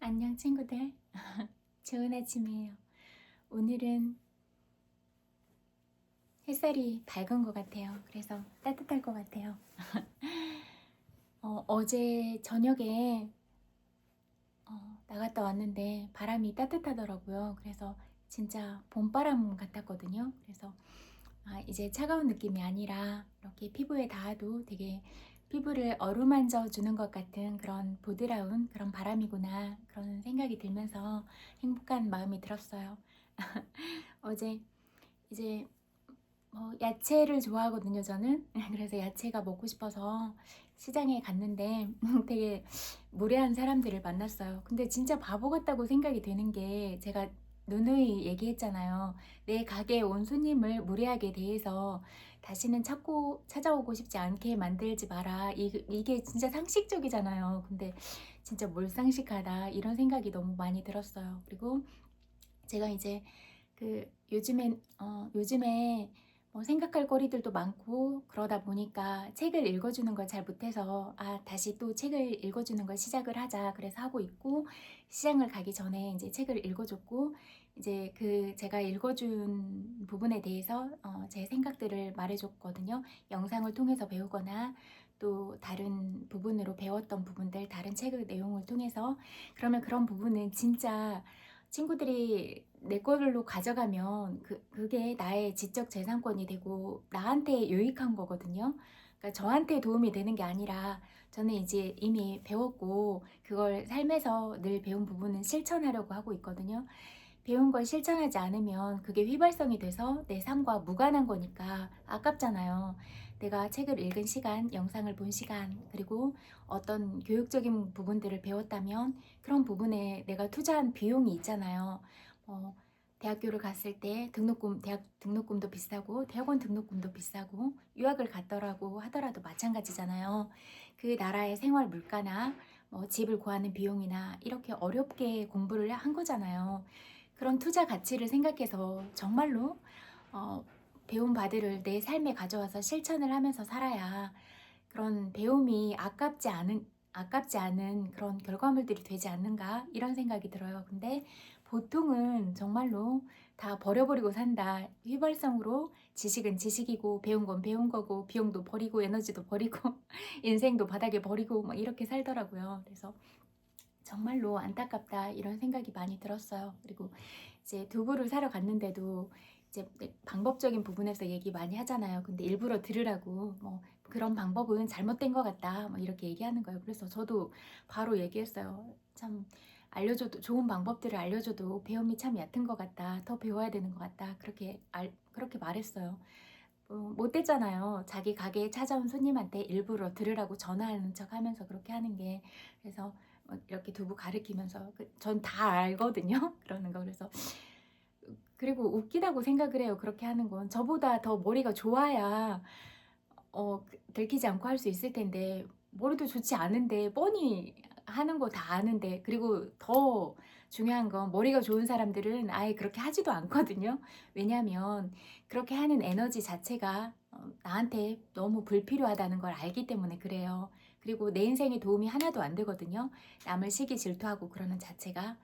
안녕 친구들. 좋은 아침이에요. 오늘은 햇살이 밝은 것 같아요. 그래서 따뜻할 것 같아요. 어제 저녁에 나갔다 왔는데 바람이 따뜻하더라고요. 그래서 진짜 봄바람 같았거든요. 그래서 이제 차가운 느낌이 아니라 이렇게 피부에 닿아도 되게 피부를 어루만져 주는 것 같은 그런 보드라운 그런 바람이구나, 그런 생각이 들면서 행복한 마음이 들었어요. 어제 이제 야채를 좋아하거든요, 저는. 그래서 야채가 먹고 싶어서 시장에 갔는데 되게 무례한 사람들을 만났어요. 근데 진짜 바보 같다고 생각이 되는 게, 제가 누누이 얘기했잖아요. 내 가게에 온 손님을 무례하게 대해서 다시는 찾아오고 싶지 않게 만들지 마라. 이게 진짜 상식적이잖아요. 근데 진짜 몰상식하다, 이런 생각이 너무 많이 들었어요. 그리고 제가 이제 요즘에 뭐 생각할 거리들도 많고 그러다 보니까 책을 읽어주는 걸 잘 못해서, 다시 또 책을 읽어주는 걸 시작을 하자, 그래서 하고 있고, 시장을 가기 전에 이제 책을 읽어줬고, 이제 제가 읽어준 부분에 대해서 제 생각들을 말해줬거든요. 영상을 통해서 배우거나 또 다른 부분으로 배웠던 부분들, 다른 책의 내용을 통해서. 그러면 그런 부분은 진짜 친구들이 내 걸로 가져가면 그게 나의 지적 재산권이 되고 나한테 유익한 거거든요. 그러니까 저한테 도움이 되는 게 아니라, 저는 이제 이미 배웠고 그걸 삶에서 늘 배운 부분은 실천하려고 하고 있거든요. 배운 걸 실천하지 않으면 그게 휘발성이 돼서 내 삶과 무관한 거니까 아깝잖아요. 내가 책을 읽은 시간, 영상을 본 시간, 그리고 어떤 교육적인 부분들을 배웠다면 그런 부분에 내가 투자한 비용이 있잖아요. 어, 대학교를 갔을 때 대학 등록금도 비싸고 대학원 등록금도 비싸고, 유학을 갔더라고 하더라도 마찬가지잖아요. 그 나라의 생활 물가나 집을 구하는 비용이나 이렇게 어렵게 공부를 한 거잖아요. 그런 투자 가치를 생각해서 정말로 배운 바들을 내 삶에 가져와서 실천을 하면서 살아야 그런 배움이 아깝지 않은 그런 결과물들이 되지 않는가, 이런 생각이 들어요. 근데 보통은 정말로 다 버려버리고 산다. 휘발성으로 지식은 지식이고 배운 건 배운 거고 비용도 버리고 에너지도 버리고 인생도 바닥에 버리고 막 이렇게 살더라고요. 그래서 정말로 안타깝다, 이런 생각이 많이 들었어요. 그리고 이제 두부를 사러 갔는데도 이제 방법적인 부분에서 얘기 많이 하잖아요. 근데 일부러 들으라고, 뭐 그런 방법은 잘못된 것 같다, 뭐 이렇게 얘기하는 거예요. 그래서 저도 바로 얘기했어요. 참, 알려줘도 좋은 방법들을 알려줘도 배움이 참 얕은 것 같다. 더 배워야 되는 것 같다. 그렇게 말했어요. 못됐잖아요. 자기 가게에 찾아온 손님한테 일부러 들으라고 전화하는 척 하면서 그렇게 하는 게. 그래서 이렇게 두부 가리키면서, 전 다 알거든요. 그러는 거. 그래서 그리고 웃기다고 생각을 해요. 그렇게 하는 건 저보다 더 머리가 좋아야 들키지 않고 할 수 있을 텐데, 머리도 좋지 않은데 뻔히 하는 거 다 아는데. 그리고 더 중요한 건, 머리가 좋은 사람들은 아예 그렇게 하지도 않거든요. 왜냐하면 그렇게 하는 에너지 자체가 나한테 너무 불필요하다는 걸 알기 때문에 그래요. 그리고 내 인생에 도움이 하나도 안 되거든요. 남을 시기 질투하고 그러는 자체가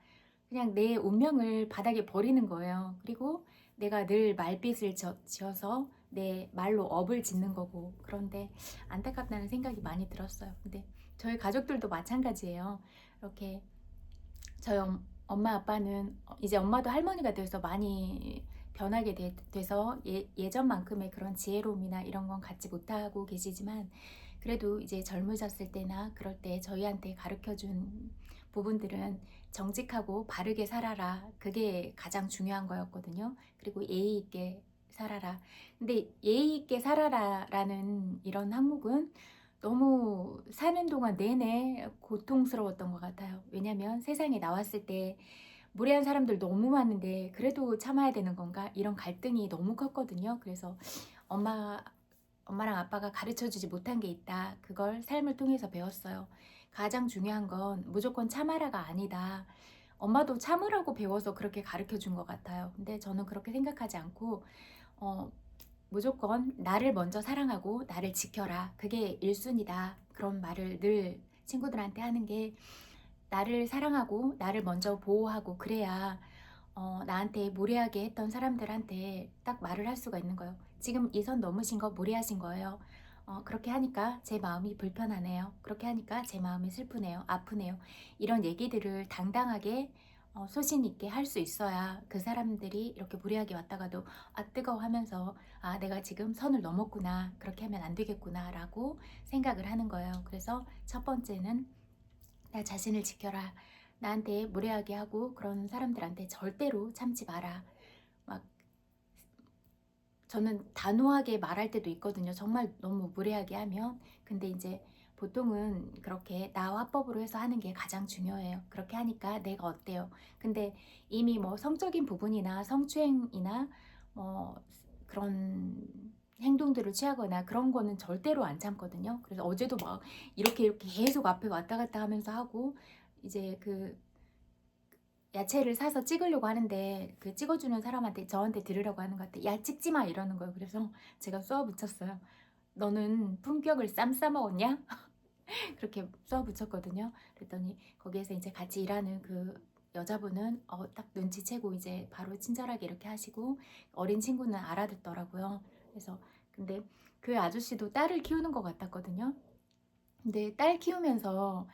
그냥 내 운명을 바닥에 버리는 거예요. 그리고 내가 늘 말빛을 지어서 내 말로 업을 짓는 거고. 그런데 안타깝다는 생각이 많이 들었어요. 근데 저희 가족들도 마찬가지예요. 이렇게 저희 엄마 아빠는 이제 엄마도 할머니가 돼서 많이 변하게 돼서 예전만큼의 그런 지혜로움이나 이런 건 갖지 못하고 계시지만, 그래도 이제 젊으셨을 때나 그럴 때 저희한테 가르쳐준 부분들은 정직하고 바르게 살아라, 그게 가장 중요한 거였거든요. 그리고 예의 있게 살아라. 근데 예의 있게 살아라라는 이런 항목은 너무 사는 동안 내내 고통스러웠던 것 같아요. 왜냐면 세상에 나왔을 때 무례한 사람들 너무 많은데 그래도 참아야 되는 건가, 이런 갈등이 너무 컸거든요. 그래서 엄마랑 아빠가 가르쳐주지 못한 게 있다. 그걸 삶을 통해서 배웠어요. 가장 중요한 건 무조건 참아라가 아니다. 엄마도 참으라고 배워서 그렇게 가르쳐 준 것 같아요. 근데 저는 그렇게 생각하지 않고 어, 무조건 나를 먼저 사랑하고 나를 지켜라, 그게 1순위다, 그런 말을 늘 친구들한테 하는 게 나를 사랑하고 나를 먼저 보호하고 그래야 나한테 무례하게 했던 사람들한테 딱 말을 할 수가 있는 거예요. 지금 이 선 넘으신 거 무례하신 거예요. 그렇게 하니까 제 마음이 불편하네요. 그렇게 하니까 제 마음이 슬프네요. 아프네요. 이런 얘기들을 당당하게 소신 있게 할 수 있어야 그 사람들이 이렇게 무례하게 왔다가도 아 뜨거워 하면서 아 내가 지금 선을 넘었구나. 그렇게 하면 안 되겠구나 라고 생각을 하는 거예요. 그래서 첫 번째는 나 자신을 지켜라. 나한테 무례하게 하고 그런 사람들한테 절대로 참지 마라. 막 저는 단호하게 말할 때도 있거든요. 정말 너무 무례하게 하면. 근데 이제 보통은 그렇게 나 화법으로 해서 하는 게 가장 중요해요. 그렇게 하니까 내가 어때요? 근데 이미 뭐 성적인 부분이나 성추행이나 뭐 그런 행동들을 취하거나 그런 거는 절대로 안 참거든요. 그래서 어제도 막 이렇게 계속 앞에 왔다 갔다 하면서 하고 이제 그 야채를 사서 찍으려고 하는데 그 찍어주는 사람한테 저한테 들으라고 하는 것 같아. 야 찍지 마 이러는 거예요. 그래서 제가 쏘아 붙였어요. 너는 품격을 쌈 싸먹었냐? 그렇게 쏘아 붙였거든요. 그랬더니 거기에서 이제 같이 일하는 그 여자분은 딱 눈치채고 이제 바로 친절하게 이렇게 하시고 어린 친구는 알아듣더라고요. 그래서 근데 그 아저씨도 딸을 키우는 것 같았거든요. 근데 딸 키우면서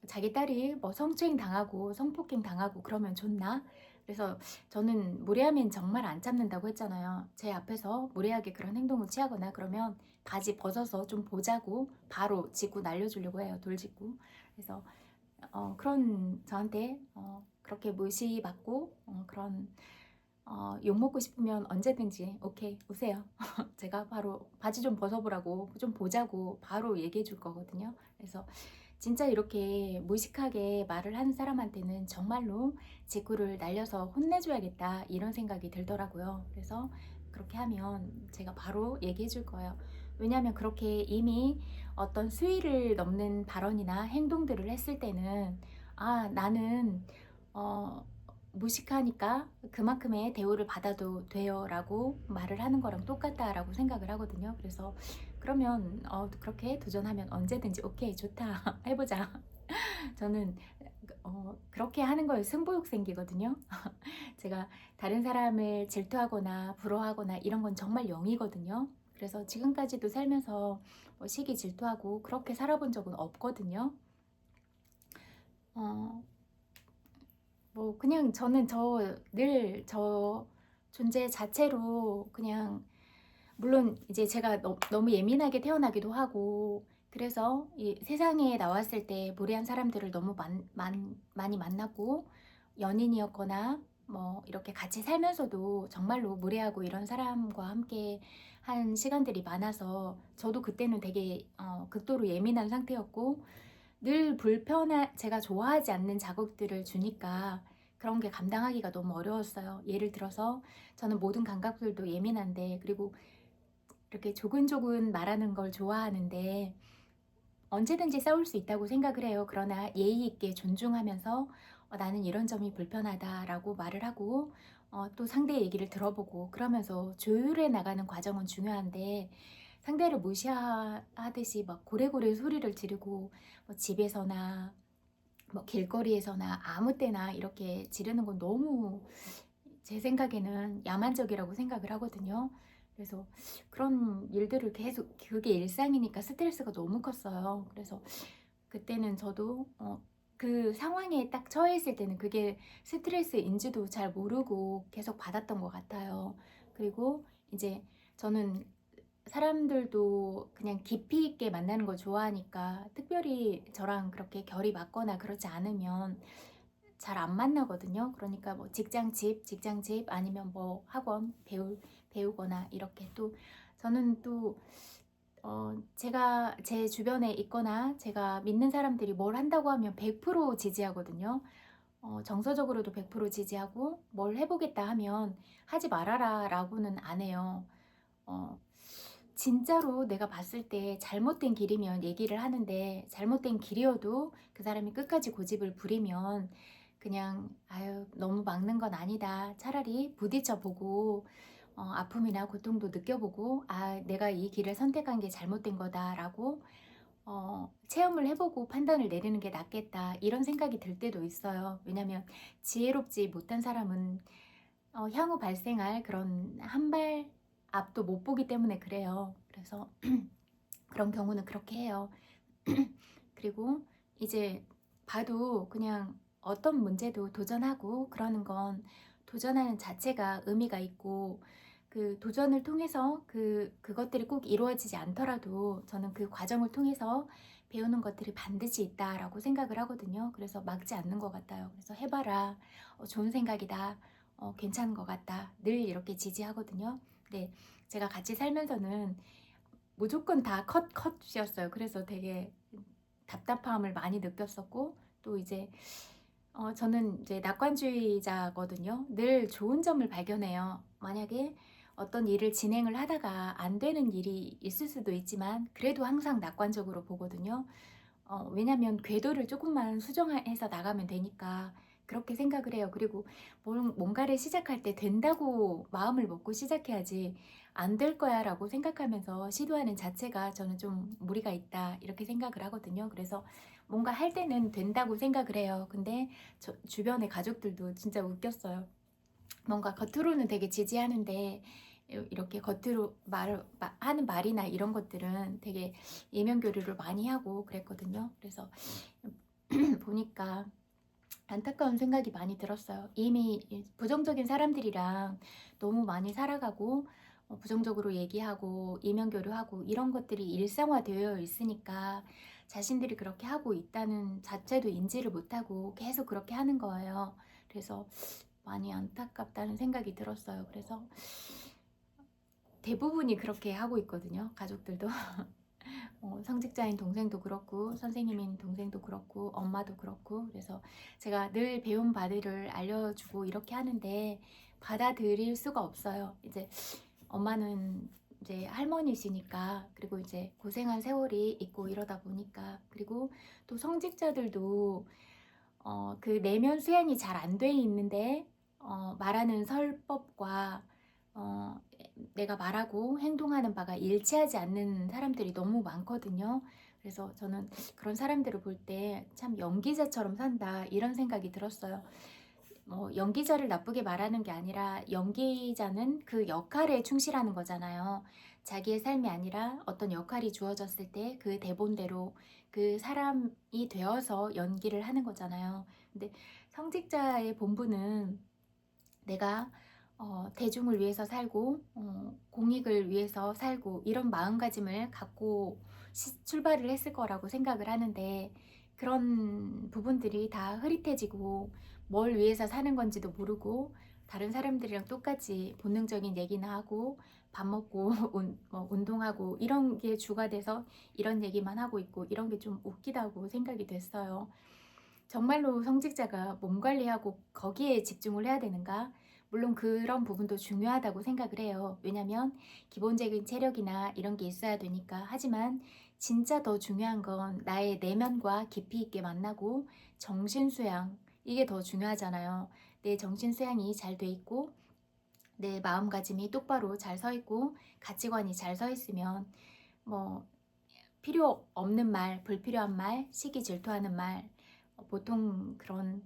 자기 딸이 뭐 성추행 당하고 성폭행 당하고 그러면 좋나? 그래서 저는 무례하면 정말 안 참는다고 했잖아요. 제 앞에서 무례하게 그런 행동을 취하거나 그러면 바지 벗어서 좀 보자고 바로 짚고 날려주려고 해요. 돌직구. 그래서 그런 저한테 그렇게 무시받고 그런 욕 먹고 싶으면 언제든지 오케이 오세요. 제가 바로 바지 좀 벗어보라고 좀 보자고 바로 얘기해 줄 거거든요. 그래서 진짜 이렇게 무식하게 말을 하는 사람한테는 정말로 직구를 날려서 혼내줘야겠다 이런 생각이 들더라고요. 그래서 그렇게 하면 제가 바로 얘기해 줄 거예요. 왜냐하면 그렇게 이미 어떤 수위를 넘는 발언이나 행동들을 했을 때는 아 나는 무식하니까 그만큼의 대우를 받아도 돼요 라고 말을 하는 거랑 똑같다라고 생각을 하거든요. 그래서 그러면 그렇게 도전하면 언제든지 오케이 좋다 해보자. 저는 그렇게 하는 거에 승부욕 생기거든요. 제가 다른 사람을 질투하거나 부러워하거나 이런 건 정말 0이거든요. 그래서 지금까지도 살면서 시기 질투하고 그렇게 살아본 적은 없거든요. 어, 뭐 그냥 저는 늘 저 존재 자체로 그냥 물론 이제 제가 너무 예민하게 태어나기도 하고 그래서 이 세상에 나왔을 때 무례한 사람들을 너무 많이 만났고 연인이었거나 뭐 이렇게 같이 살면서도 정말로 무례하고 이런 사람과 함께 한 시간들이 많아서 저도 그때는 되게 극도로 예민한 상태였고 늘 제가 좋아하지 않는 자극들을 주니까 그런 게 감당하기가 너무 어려웠어요. 예를 들어서 저는 모든 감각들도 예민한데 그리고 이렇게 조근조근 말하는 걸 좋아하는데 언제든지 싸울 수 있다고 생각을 해요. 그러나 예의 있게 존중하면서 나는 이런 점이 불편하다라고 말을 하고 또 상대의 얘기를 들어보고 그러면서 조율해 나가는 과정은 중요한데 상대를 무시하듯이 막 고래고래 소리를 지르고 뭐 집에서나 뭐 길거리에서나 아무 때나 이렇게 지르는 건 너무 제 생각에는 야만적이라고 생각을 하거든요. 그래서 그런 일들을 계속 그게 일상이니까 스트레스가 너무 컸어요. 그래서 그때는 저도 그 상황에 딱 처해 있을 때는 그게 스트레스인지도 잘 모르고 계속 받았던 것 같아요. 그리고 이제 저는 사람들도 그냥 깊이 있게 만나는 걸 좋아하니까 특별히 저랑 그렇게 결이 맞거나 그렇지 않으면 잘 안 만나거든요. 그러니까 뭐 직장 집 아니면 뭐 학원 배우거나 이렇게 또 저는 또 제가 제 주변에 있거나 제가 믿는 사람들이 뭘 한다고 하면 100% 지지하거든요. 정서적으로도 100% 지지하고 뭘 해보겠다 하면 하지 말아라 라고는 안 해요. 어, 진짜로 내가 봤을 때 잘못된 길이면 얘기를 하는데 잘못된 길이어도 그 사람이 끝까지 고집을 부리면 그냥 아유 너무 막는 건 아니다. 차라리 부딪혀 보고 아픔이나 고통도 느껴보고 아 내가 이 길을 선택한 게 잘못된 거다라고 체험을 해보고 판단을 내리는 게 낫겠다 이런 생각이 들 때도 있어요. 왜냐면 지혜롭지 못한 사람은 향후 발생할 그런 한 발 앞도 못 보기 때문에 그래요. 그래서 그런 경우는 그렇게 해요. 그리고 이제 봐도 그냥 어떤 문제도 도전하고 그러는 건 도전하는 자체가 의미가 있고 그 도전을 통해서 그것들이 꼭 이루어지지 않더라도 저는 그 과정을 통해서 배우는 것들이 반드시 있다라고 생각을 하거든요. 그래서 막지 않는 것 같아요. 그래서 해봐라. 좋은 생각이다. 괜찮은 것 같다. 늘 이렇게 지지하거든요. 근데 제가 같이 살면서는 무조건 다 컷이었어요. 그래서 되게 답답함을 많이 느꼈었고 또 이제 저는 이제 낙관주의자거든요. 늘 좋은 점을 발견해요. 만약에 어떤 일을 진행을 하다가 안 되는 일이 있을 수도 있지만 그래도 항상 낙관적으로 보거든요. 왜냐면 궤도를 조금만 수정해서 나가면 되니까 그렇게 생각을 해요. 그리고 뭔가를 시작할 때 된다고 마음을 먹고 시작해야지 안 될 거야 라고 생각하면서 시도하는 자체가 저는 좀 무리가 있다 이렇게 생각을 하거든요. 그래서 뭔가 할 때는 된다고 생각을 해요. 근데 주변의 가족들도 진짜 웃겼어요. 뭔가 겉으로는 되게 지지하는데 이렇게 겉으로 하는 말이나 이런 것들은 되게 이면 교류를 많이 하고 그랬거든요. 그래서 보니까 안타까운 생각이 많이 들었어요. 이미 부정적인 사람들이랑 너무 많이 살아가고 부정적으로 얘기하고 이면 교류하고 이런 것들이 일상화되어 있으니까 자신들이 그렇게 하고 있다는 자체도 인지를 못하고 계속 그렇게 하는 거예요. 그래서 많이 안타깝다는 생각이 들었어요. 그래서 대부분이 그렇게 하고 있거든요. 가족들도. 성직자인 동생도 그렇고 선생님인 동생도 그렇고 엄마도 그렇고 그래서 제가 늘 배운 바들을 알려주고 이렇게 하는데 받아들일 수가 없어요. 이제 엄마는 이제 할머니시니까 그리고 이제 고생한 세월이 있고 이러다 보니까 그리고 또 성직자들도 그 내면 수양이 잘 안 돼 있는데 말하는 설법과 어, 내가 말하고 행동하는 바가 일치하지 않는 사람들이 너무 많거든요. 그래서 저는 그런 사람들을 볼 때 참 연기자처럼 산다 이런 생각이 들었어요. 연기자를 나쁘게 말하는 게 아니라 연기자는 그 역할에 충실하는 거잖아요. 자기의 삶이 아니라 어떤 역할이 주어졌을 때 그 대본대로 그 사람이 되어서 연기를 하는 거잖아요. 근데 성직자의 본분은 내가 대중을 위해서 살고 공익을 위해서 살고 이런 마음가짐을 갖고 출발을 했을 거라고 생각을 하는데 그런 부분들이 다 흐릿해지고 뭘 위해서 사는 건지도 모르고 다른 사람들이랑 똑같이 본능적인 얘기나 하고 밥 먹고 운동하고 이런 게 주가 돼서 이런 얘기만 하고 있고 이런 게 좀 웃기다고 생각이 됐어요. 정말로 성직자가 몸 관리하고 거기에 집중을 해야 되는가? 물론 그런 부분도 중요하다고 생각을 해요. 왜냐면 기본적인 체력이나 이런 게 있어야 되니까. 하지만 진짜 더 중요한 건 나의 내면과 깊이 있게 만나고 정신 수양, 이게 더 중요하잖아요. 내 정신 수양이 잘 돼 있고 내 마음가짐이 똑바로 잘 서 있고 가치관이 잘 서 있으면 뭐 필요 없는 말, 불필요한 말, 시기 질투하는 말, 보통 그런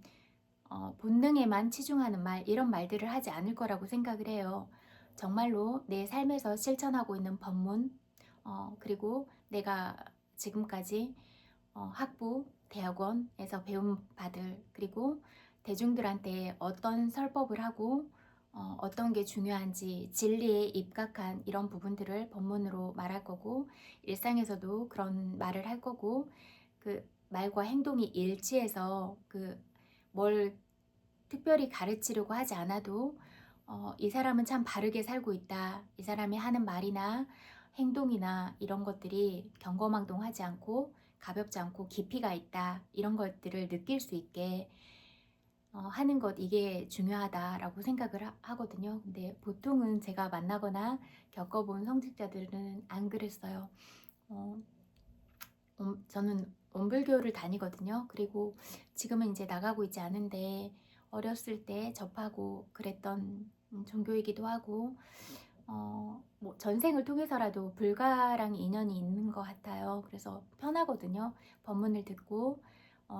본능에만 치중하는 말, 이런 말들을 하지 않을 거라고 생각을 해요. 정말로 내 삶에서 실천하고 있는 법문, 그리고 내가 지금까지 학부, 대학원에서 배운 바들, 그리고 대중들한테 어떤 설법을 하고 어떤 게 중요한지 진리에 입각한 이런 부분들을 법문으로 말할 거고 일상에서도 그런 말을 할 거고 그 말과 행동이 일치해서 뭘 특별히 가르치려고 하지 않아도 이 사람은 참 바르게 살고 있다. 이 사람이 하는 말이나 행동이나 이런 것들이 경거망동하지 않고 가볍지 않고 깊이가 있다. 이런 것들을 느낄 수 있게 하는 것, 이게 중요하다라고 생각을 하거든요. 근데 보통은 제가 만나거나 겪어본 성직자들은 안 그랬어요. 저는 원불교를 다니거든요. 그리고 지금은 이제 나가고 있지 않은데 어렸을 때 접하고 그랬던 종교이기도 하고 뭐 전생을 통해서라도 불가랑 인연이 있는 것 같아요. 그래서 편하거든요. 법문을 듣고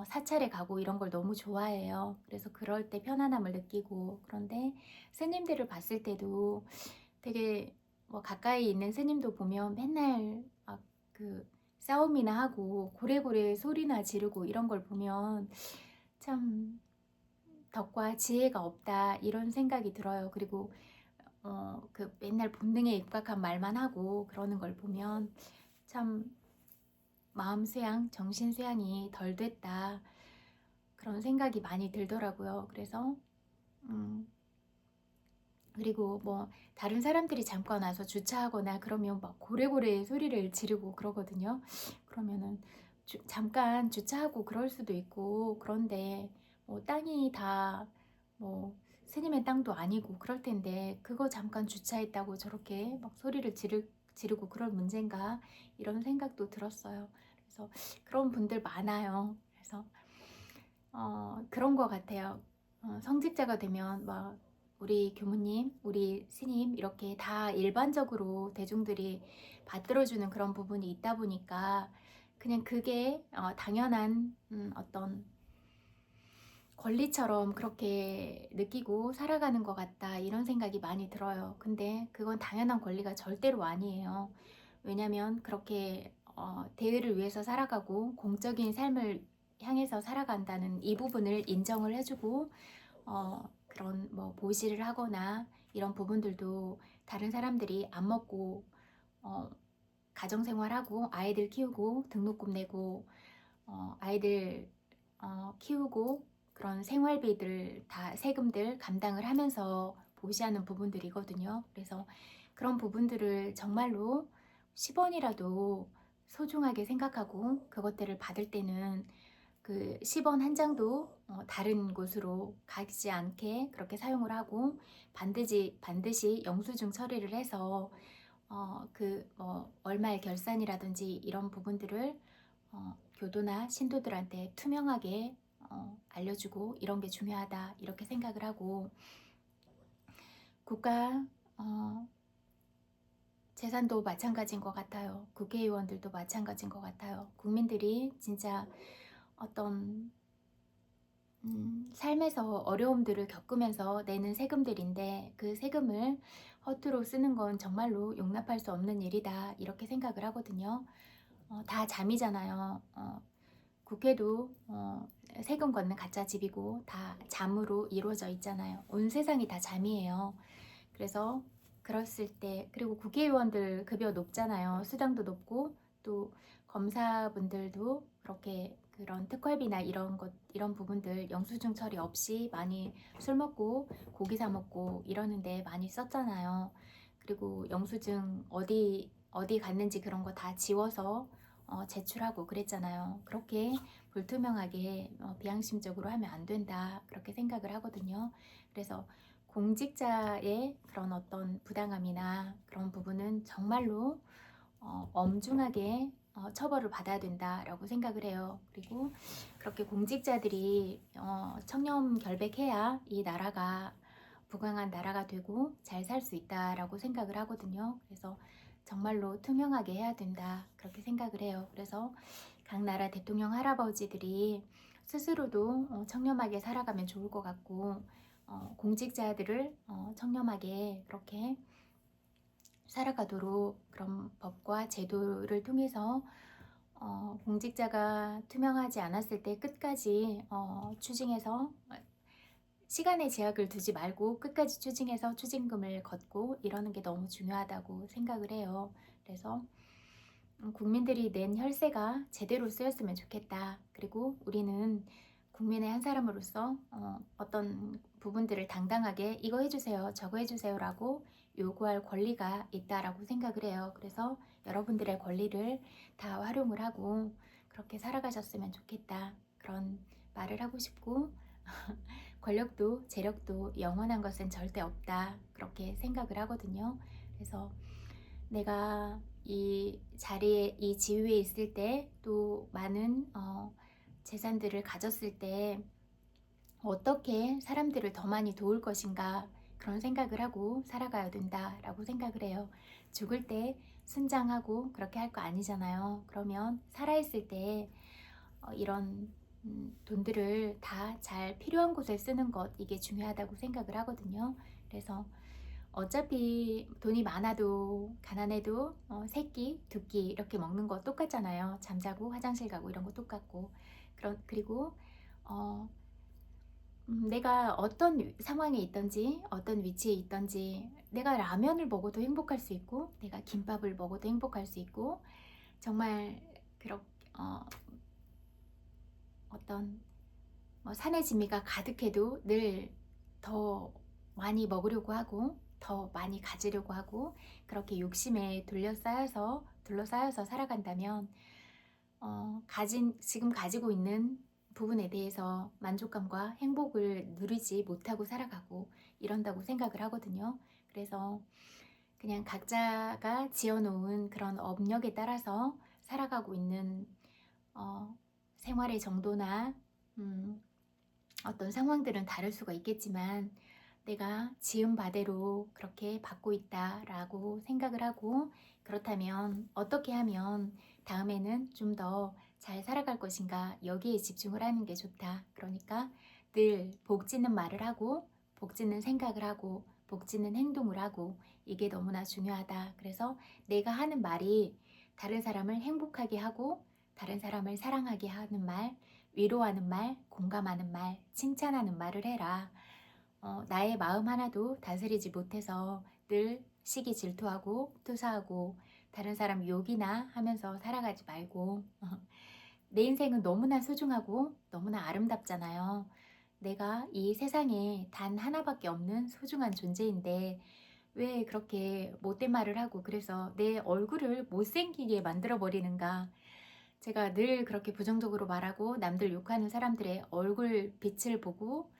사찰에 가고 이런 걸 너무 좋아해요. 그래서 그럴 때 편안함을 느끼고, 그런데 스님들을 봤을 때도 되게 뭐 가까이 있는 스님도 보면 맨날 막 그 싸움이나 하고 고래고래 소리나 지르고 이런 걸 보면 참 덕과 지혜가 없다 이런 생각이 들어요. 그리고 그 맨날 본능에 입각한 말만 하고 그러는 걸 보면 참 마음 수양, 정신 수양이 덜 됐다 그런 생각이 많이 들더라고요. 그래서 그리고 뭐 다른 사람들이 잠깐 와서 주차하거나 그러면 막 고래고래 소리를 지르고 그러거든요. 그러면은 잠깐 주차하고 그럴 수도 있고, 그런데 뭐 땅이 다 뭐 스님의 땅도 아니고 그럴 텐데 그거 잠깐 주차했다고 저렇게 막 소리를 지르고 그럴 문제인가 이런 생각도 들었어요. 그래서 그런 분들 많아요. 그래서 그런 것 같아요. 성직자가 되면 막 우리 교무님, 우리 스님 이렇게 다 일반적으로 대중들이 받들어주는 그런 부분이 있다 보니까 그냥 그게 당연한 어떤 권리처럼 그렇게 느끼고 살아가는 것 같다 이런 생각이 많이 들어요. 근데 그건 당연한 권리가 절대로 아니에요. 왜냐면 그렇게 대의를 위해서 살아가고 공적인 삶을 향해서 살아간다는 이 부분을 인정을 해주고 그런 뭐 보시를 하거나 이런 부분들도 다른 사람들이 안 먹고 가정생활하고 아이들 키우고 등록금 내고 아이들 키우고 그런 생활비들 다 세금들 감당을 하면서 보시하는 부분들이거든요. 그래서 그런 부분들을 정말로 10원이라도 소중하게 생각하고 그것들을 받을 때는 그 10원 한 장도 다른 곳으로 가지 않게 그렇게 사용을 하고 반드시 영수증 처리를 해서 그 뭐 얼마의 결산이라든지 이런 부분들을 교도나 신도들한테 투명하게 알려주고 이런 게 중요하다 이렇게 생각을 하고, 국가 재산도 마찬가지인 것 같아요. 국회의원들도 마찬가지인 것 같아요. 국민들이 진짜 어떤 삶에서 어려움들을 겪으면서 내는 세금들인데 그 세금을 허투루 쓰는 건 정말로 용납할 수 없는 일이다 이렇게 생각을 하거든요. 다 잠이잖아요. 국회도 세금 걷는 가짜 집이고 다 잠으로 이루어져 있잖아요. 온 세상이 다 잠이에요. 그래서 그랬을 때, 그리고 국회의원들 급여 높잖아요. 수당도 높고 또 검사분들도 그렇게 그런 특활비나 이런 부분들 영수증 처리 없이 많이 술 먹고 고기 사 먹고 이러는데 많이 썼잖아요. 그리고 영수증 어디 갔는지 그런 거 다 지워서 제출하고 그랬잖아요. 그렇게 불투명하게 비양심적으로 하면 안 된다 그렇게 생각을 하거든요. 그래서 공직자의 그런 어떤 부당함이나 그런 부분은 정말로 엄중하게 처벌을 받아야 된다라고 생각을 해요. 그리고 그렇게 공직자들이 청렴결백해야 이 나라가 부강한 나라가 되고 잘 살 수 있다라고 생각을 하거든요. 그래서 정말로 투명하게 해야 된다 그렇게 생각을 해요. 그래서 각 나라 대통령 할아버지들이 스스로도 청렴하게 살아가면 좋을 것 같고, 공직자들을 청렴하게 그렇게 살아가도록 그런 법과 제도를 통해서 공직자가 투명하지 않았을 때 끝까지 추징해서 시간의 제약을 두지 말고 끝까지 추징해서 추징금을 걷고 이러는 게 너무 중요하다고 생각을 해요. 그래서 국민들이 낸 혈세가 제대로 쓰였으면 좋겠다. 그리고 우리는 국민의 한 사람으로서 어떤 부분들을 당당하게 이거 해주세요, 저거 해주세요 라고 요구할 권리가 있다라고 생각을 해요. 그래서 여러분들의 권리를 다 활용을 하고 그렇게 살아가셨으면 좋겠다 그런 말을 하고 싶고, 권력도 재력도 영원한 것은 절대 없다 그렇게 생각을 하거든요. 그래서 내가 이 자리에 이 지위에 있을 때 또 많은 재산들을 가졌을 때 어떻게 사람들을 더 많이 도울 것인가 그런 생각을 하고 살아가야 된다라고 생각을 해요. 죽을 때 순장하고 그렇게 할 거 아니잖아요. 그러면 살아있을 때 이런 돈들을 다 잘 필요한 곳에 쓰는 것, 이게 중요하다고 생각을 하거든요. 그래서 어차피 돈이 많아도 가난해도 세 끼, 두 끼 이렇게 먹는 거 똑같잖아요. 잠자고 화장실 가고 이런 거 똑같고. 그리고 어, 내가 어떤 상황에 있든지 어떤 위치에 있든지 내가 라면을 먹어도 행복할 수 있고 내가 김밥을 먹어도 행복할 수 있고 정말 그렇게 어떤 산의 진미가 가득해도 늘 더 많이 먹으려고 하고 더 많이 가지려고 하고 그렇게 욕심에 둘러싸여서 살아간다면 지금 가지고 있는 부분에 대해서 만족감과 행복을 누리지 못하고 살아가고 이런다고 생각을 하거든요. 그래서 그냥 각자가 지어놓은 그런 업력에 따라서 살아가고 있는 생활의 정도나 어떤 상황들은 다를 수가 있겠지만 내가 지은 바대로 그렇게 받고 있다라고 생각을 하고 그렇다면 어떻게 하면 다음에는 좀 더 잘 살아갈 것인가 여기에 집중을 하는 게 좋다. 그러니까 늘 복짓는 말을 하고 복짓는 생각을 하고 복짓는 행동을 하고 이게 너무나 중요하다. 그래서 내가 하는 말이 다른 사람을 행복하게 하고 다른 사람을 사랑하게 하는 말, 위로하는 말, 공감하는 말, 칭찬하는 말을 해라. 나의 마음 하나도 다스리지 못해서 늘 시기 질투하고 투사하고 다른 사람 욕이나 하면서 살아가지 말고 내 인생은 너무나 소중하고 너무나 아름답잖아요. 내가 이 세상에 단 하나밖에 없는 소중한 존재인데 왜 그렇게 못된 말을 하고 그래서 내 얼굴을 못생기게 만들어버리는가. 제가 늘 그렇게 부정적으로 말하고 남들 욕하는 사람들의 얼굴 빛을 보고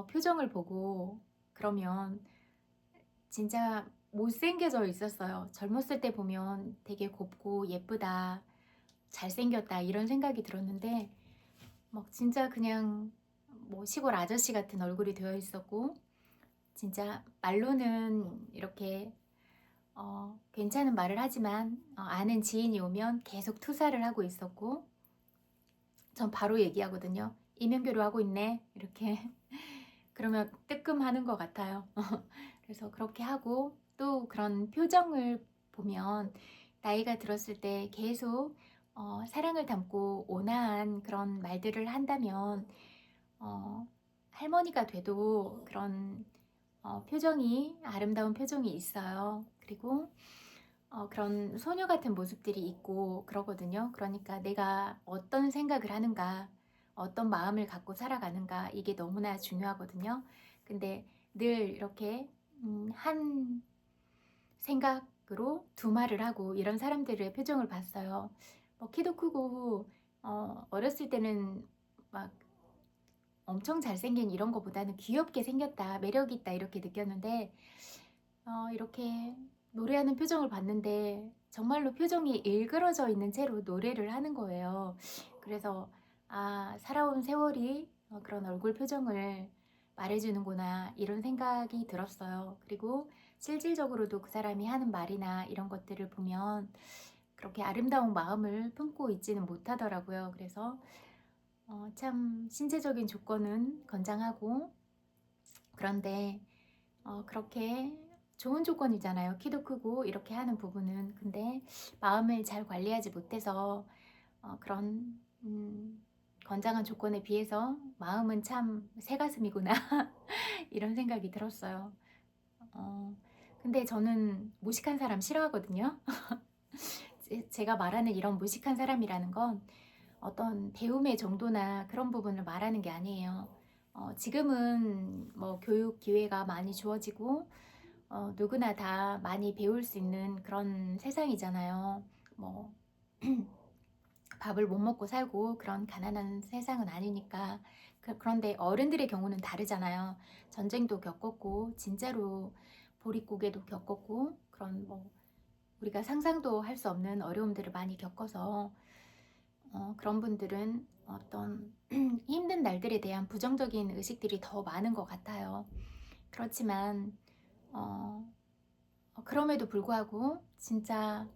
표정을 보고 그러면 진짜 못생겨져 있었어요. 젊었을 때 보면 되게 곱고 예쁘다, 잘생겼다 이런 생각이 들었는데 막 진짜 그냥 뭐 시골 아저씨 같은 얼굴이 되어 있었고 진짜 말로는 이렇게 괜찮은 말을 하지만 아는 지인이 오면 계속 투사를 하고 있었고 전 바로 얘기하거든요. 이면교류 하고 있네 이렇게 그러면 뜨끔하는 것 같아요. 그래서 그렇게 하고 또 그런 표정을 보면 나이가 들었을 때 계속 사랑을 담고 온화한 그런 말들을 한다면 할머니가 돼도 그런 표정이 아름다운 표정이 있어요. 그리고 그런 소녀 같은 모습들이 있고 그러거든요. 그러니까 내가 어떤 생각을 하는가, 어떤 마음을 갖고 살아가는가 이게 너무나 중요하거든요. 근데 늘 이렇게 한 생각으로 두 말을 하고 이런 사람들의 표정을 봤어요. 키도 크고 어렸을 때는 막 엄청 잘생긴 이런 거보다는 귀엽게 생겼다, 매력 있다 이렇게 느꼈는데 이렇게 노래하는 표정을 봤는데 정말로 표정이 일그러져 있는 채로 노래를 하는 거예요. 그래서 살아온 세월이 그런 얼굴 표정을 말해주는구나 이런 생각이 들었어요. 그리고 실질적으로도 그 사람이 하는 말이나 이런 것들을 보면 그렇게 아름다운 마음을 품고 있지는 못하더라고요. 그래서 참 신체적인 조건은 건장하고 그런데 그렇게 좋은 조건이잖아요. 키도 크고 이렇게 하는 부분은. 근데 마음을 잘 관리하지 못해서 그런 건장한 조건에 비해서 마음은 참 새가슴이구나 이런 생각이 들었어요. 근데 저는 무식한 사람 싫어하거든요. 제가 말하는 이런 무식한 사람이라는 건 어떤 배움의 정도나 그런 부분을 말하는 게 아니에요. 지금은 뭐 교육 기회가 많이 주어지고 누구나 다 많이 배울 수 있는 그런 세상이잖아요. 뭐 밥을 못 먹고 살고 그런 가난한 세상은 아니니까. 그런데 어른들의 경우는 다르잖아요. 전쟁도 겪었고 진짜로 보릿고개도 겪었고 그런 뭐 우리가 상상도 할 수 없는 어려움들을 많이 겪어서 그런 분들은 어떤 힘든 날들에 대한 부정적인 의식들이 더 많은 것 같아요. 그렇지만 어 그럼에도 불구하고 진짜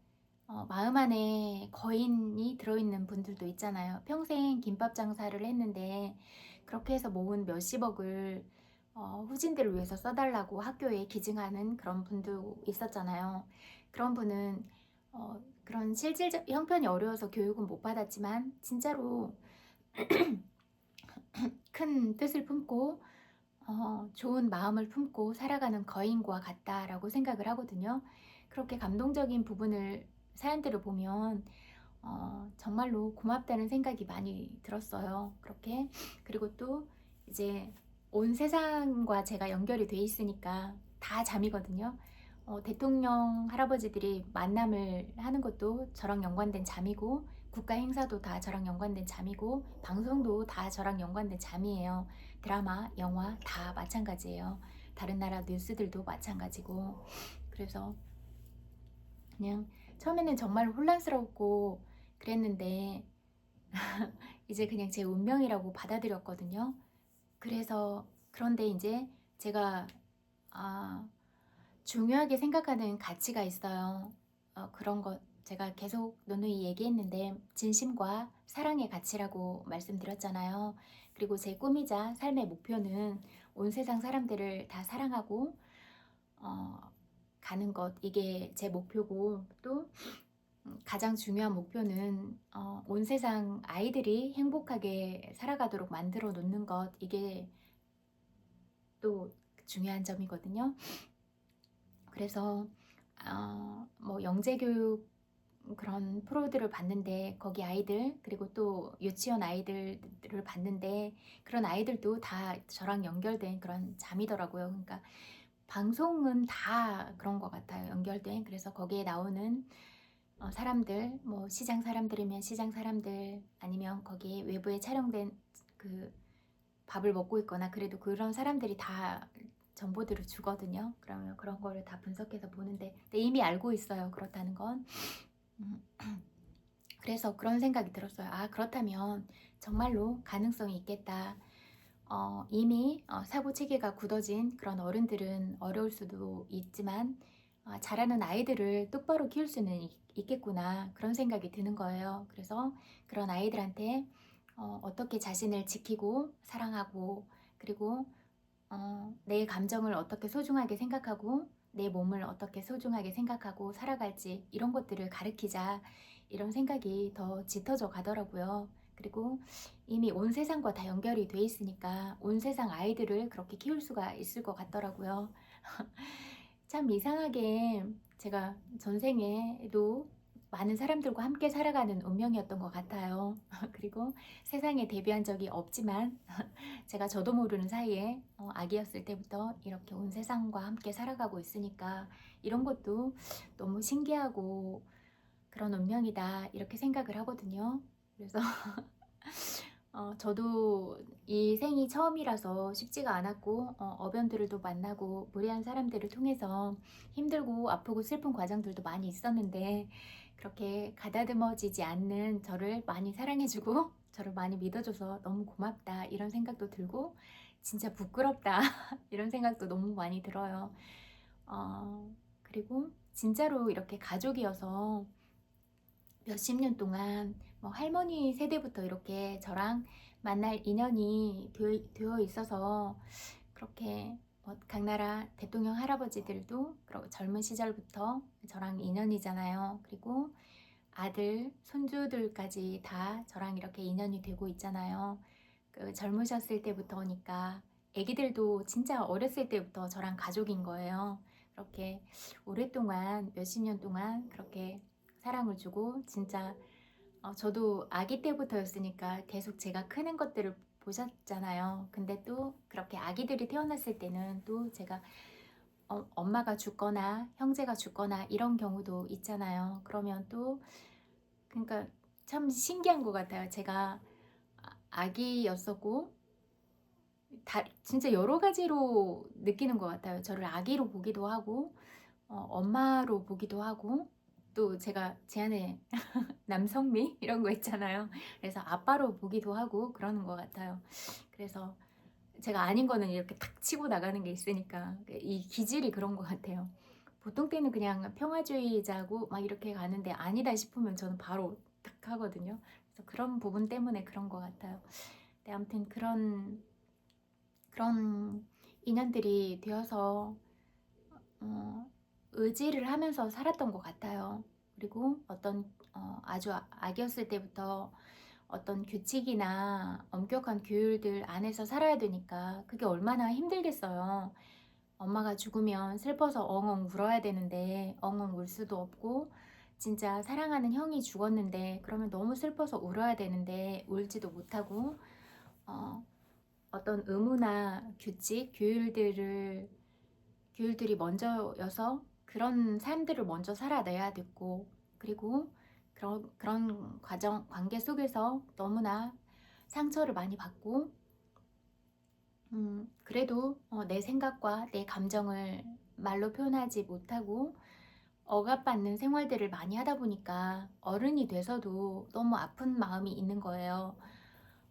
마음 안에 거인이 들어있는 분들도 있잖아요. 평생 김밥 장사를 했는데 그렇게 해서 모은 몇십억을 후진들을 위해서 써달라고 학교에 기증하는 그런 분도 있었잖아요. 그런 분은 그런 실질 형편이 어려워서 교육은 못 받았지만 진짜로 큰 뜻을 품고 좋은 마음을 품고 살아가는 거인과 같다라고 생각을 하거든요. 그렇게 감동적인 부분을 사연들을 보면 정말로 고맙다는 생각이 많이 들었어요. 그렇게 그리고 또 이제 온 세상과 제가 연결이 돼 있으니까 다 잠이거든요. 대통령 할아버지들이 만남을 하는 것도 저랑 연관된 잠이고 국가 행사도 다 저랑 연관된 잠이고 방송도 다 저랑 연관된 잠이에요. 드라마, 영화 다 마찬가지예요. 다른 나라 뉴스들도 마찬가지고 그래서 그냥 처음에는 정말 혼란스럽고 그랬는데 이제 그냥 제 운명이라고 받아들였거든요. 그래서 그런데 이제 제가 아, 중요하게 생각하는 가치가 있어요. 그런 것 제가 계속 누누이 얘기했는데 진심과 사랑의 가치라고 말씀드렸잖아요. 그리고 제 꿈이자 삶의 목표는 온 세상 사람들을 다 사랑하고 어, 가는 것 이게 제 목표고 또 가장 중요한 목표는 온 세상 아이들이 행복하게 살아가도록 만들어 놓는 것 이게 또 중요한 점이거든요. 그래서 뭐 영재교육 그런 프로들을 봤는데 거기 아이들 그리고 또 유치원 아이들을 봤는데 그런 아이들도 다 저랑 연결된 그런 잠이더라고요. 그러니까 방송은 다 그런 것 같아요. 연결된. 그래서 거기에 나오는 사람들, 뭐 시장 사람들이면 시장 사람들 아니면 거기에 외부에 촬영된 그 밥을 먹고 있거나 그래도 그런 사람들이 다 정보들을 주거든요. 그러면 그런 거를 다 분석해서 보는데 근데 이미 알고 있어요. 그렇다는 건. 음, 그래서 그런 생각이 들었어요. 아, 그렇다면 정말로 가능성이 있겠다. 이미 사고 체계가 굳어진 그런 어른들은 어려울 수도 있지만 자라는 아이들을 똑바로 키울 수는 있겠구나 그런 생각이 드는 거예요. 그래서 그런 아이들한테 어떻게 자신을 지키고 사랑하고 그리고 내 감정을 어떻게 소중하게 생각하고 내 몸을 어떻게 소중하게 생각하고 살아갈지 이런 것들을 가르치자 이런 생각이 더 짙어져 가더라고요. 그리고 이미 온 세상과 다 연결이 돼 있으니까 온 세상 아이들을 그렇게 키울 수가 있을 것 같더라고요. 참 이상하게 제가 전생에도 많은 사람들과 함께 살아가는 운명이었던 것 같아요. 그리고 세상에 데뷔한 적이 없지만 제가 저도 모르는 사이에 아기였을 때부터 이렇게 온 세상과 함께 살아가고 있으니까 이런 것도 너무 신기하고 그런 운명이다 이렇게 생각을 하거든요. 그래서 저도 이 생이 처음이라서 쉽지가 않았고 어변들도 만나고 무례한 사람들을 통해서 힘들고 아프고 슬픈 과정들도 많이 있었는데 그렇게 가다듬어지지 않는 저를 많이 사랑해주고 저를 많이 믿어줘서 너무 고맙다 이런 생각도 들고 진짜 부끄럽다 이런 생각도 너무 많이 들어요. 그리고 진짜로 이렇게 가족이어서 몇십 년 동안 뭐 할머니 세대부터 이렇게 저랑 만날 인연이 되어 있어서 그렇게 각 나라 대통령 할아버지들도 젊은 시절부터 저랑 인연이잖아요. 그리고 아들, 손주들까지 다 저랑 이렇게 인연이 되고 있잖아요. 그 젊으셨을 때부터니까 애기들도 진짜 어렸을 때부터 저랑 가족인 거예요. 그렇게 오랫동안 몇십 년 동안 그렇게 사랑을 주고 진짜 저도 아기 때부터였으니까 계속 제가 크는 것들을 보셨잖아요. 근데 또 그렇게 아기들이 태어났을 때는 또 제가 엄마가 죽거나 형제가 죽거나 이런 경우도 있잖아요. 그러면 또 그러니까 참 신기한 것 같아요. 제가 아기였었고 진짜 여러 가지로 느끼는 것 같아요. 저를 아기로 보기도 하고 엄마로 보기도 하고 또 제가 제 안에 남성미 이런 거 있잖아요. 그래서 아빠로 보기도 하고 그러는 것 같아요. 그래서 제가 아닌 거는 이렇게 탁 치고 나가는 게 있으니까 이 기질이 그런 것 같아요. 보통 때는 그냥 평화주의자고 막 이렇게 가는데 아니다 싶으면 저는 바로 탁 하거든요. 그래서 그런 부분 때문에 그런 것 같아요. 네, 아무튼 그런 인연들이 되어서 의지를 하면서 살았던 것 같아요. 그리고 아주 아기였을 때부터 어떤 규칙이나 엄격한 규율들 안에서 살아야 되니까 그게 얼마나 힘들겠어요. 엄마가 죽으면 슬퍼서 엉엉 울어야 되는데 엉엉 울 수도 없고, 진짜 사랑하는 형이 죽었는데 그러면 너무 슬퍼서 울어야 되는데 울지도 못하고, 어, 어떤 의무나 규칙, 규율들이 먼저여서 그런 삶들을 먼저 살아내야 됐고, 그리고 그런 관계 속에서 너무나 상처를 많이 받고, 그래도 내 생각과 내 감정을 말로 표현하지 못하고 억압받는 생활들을 많이 하다 보니까 어른이 돼서도 너무 아픈 마음이 있는 거예요.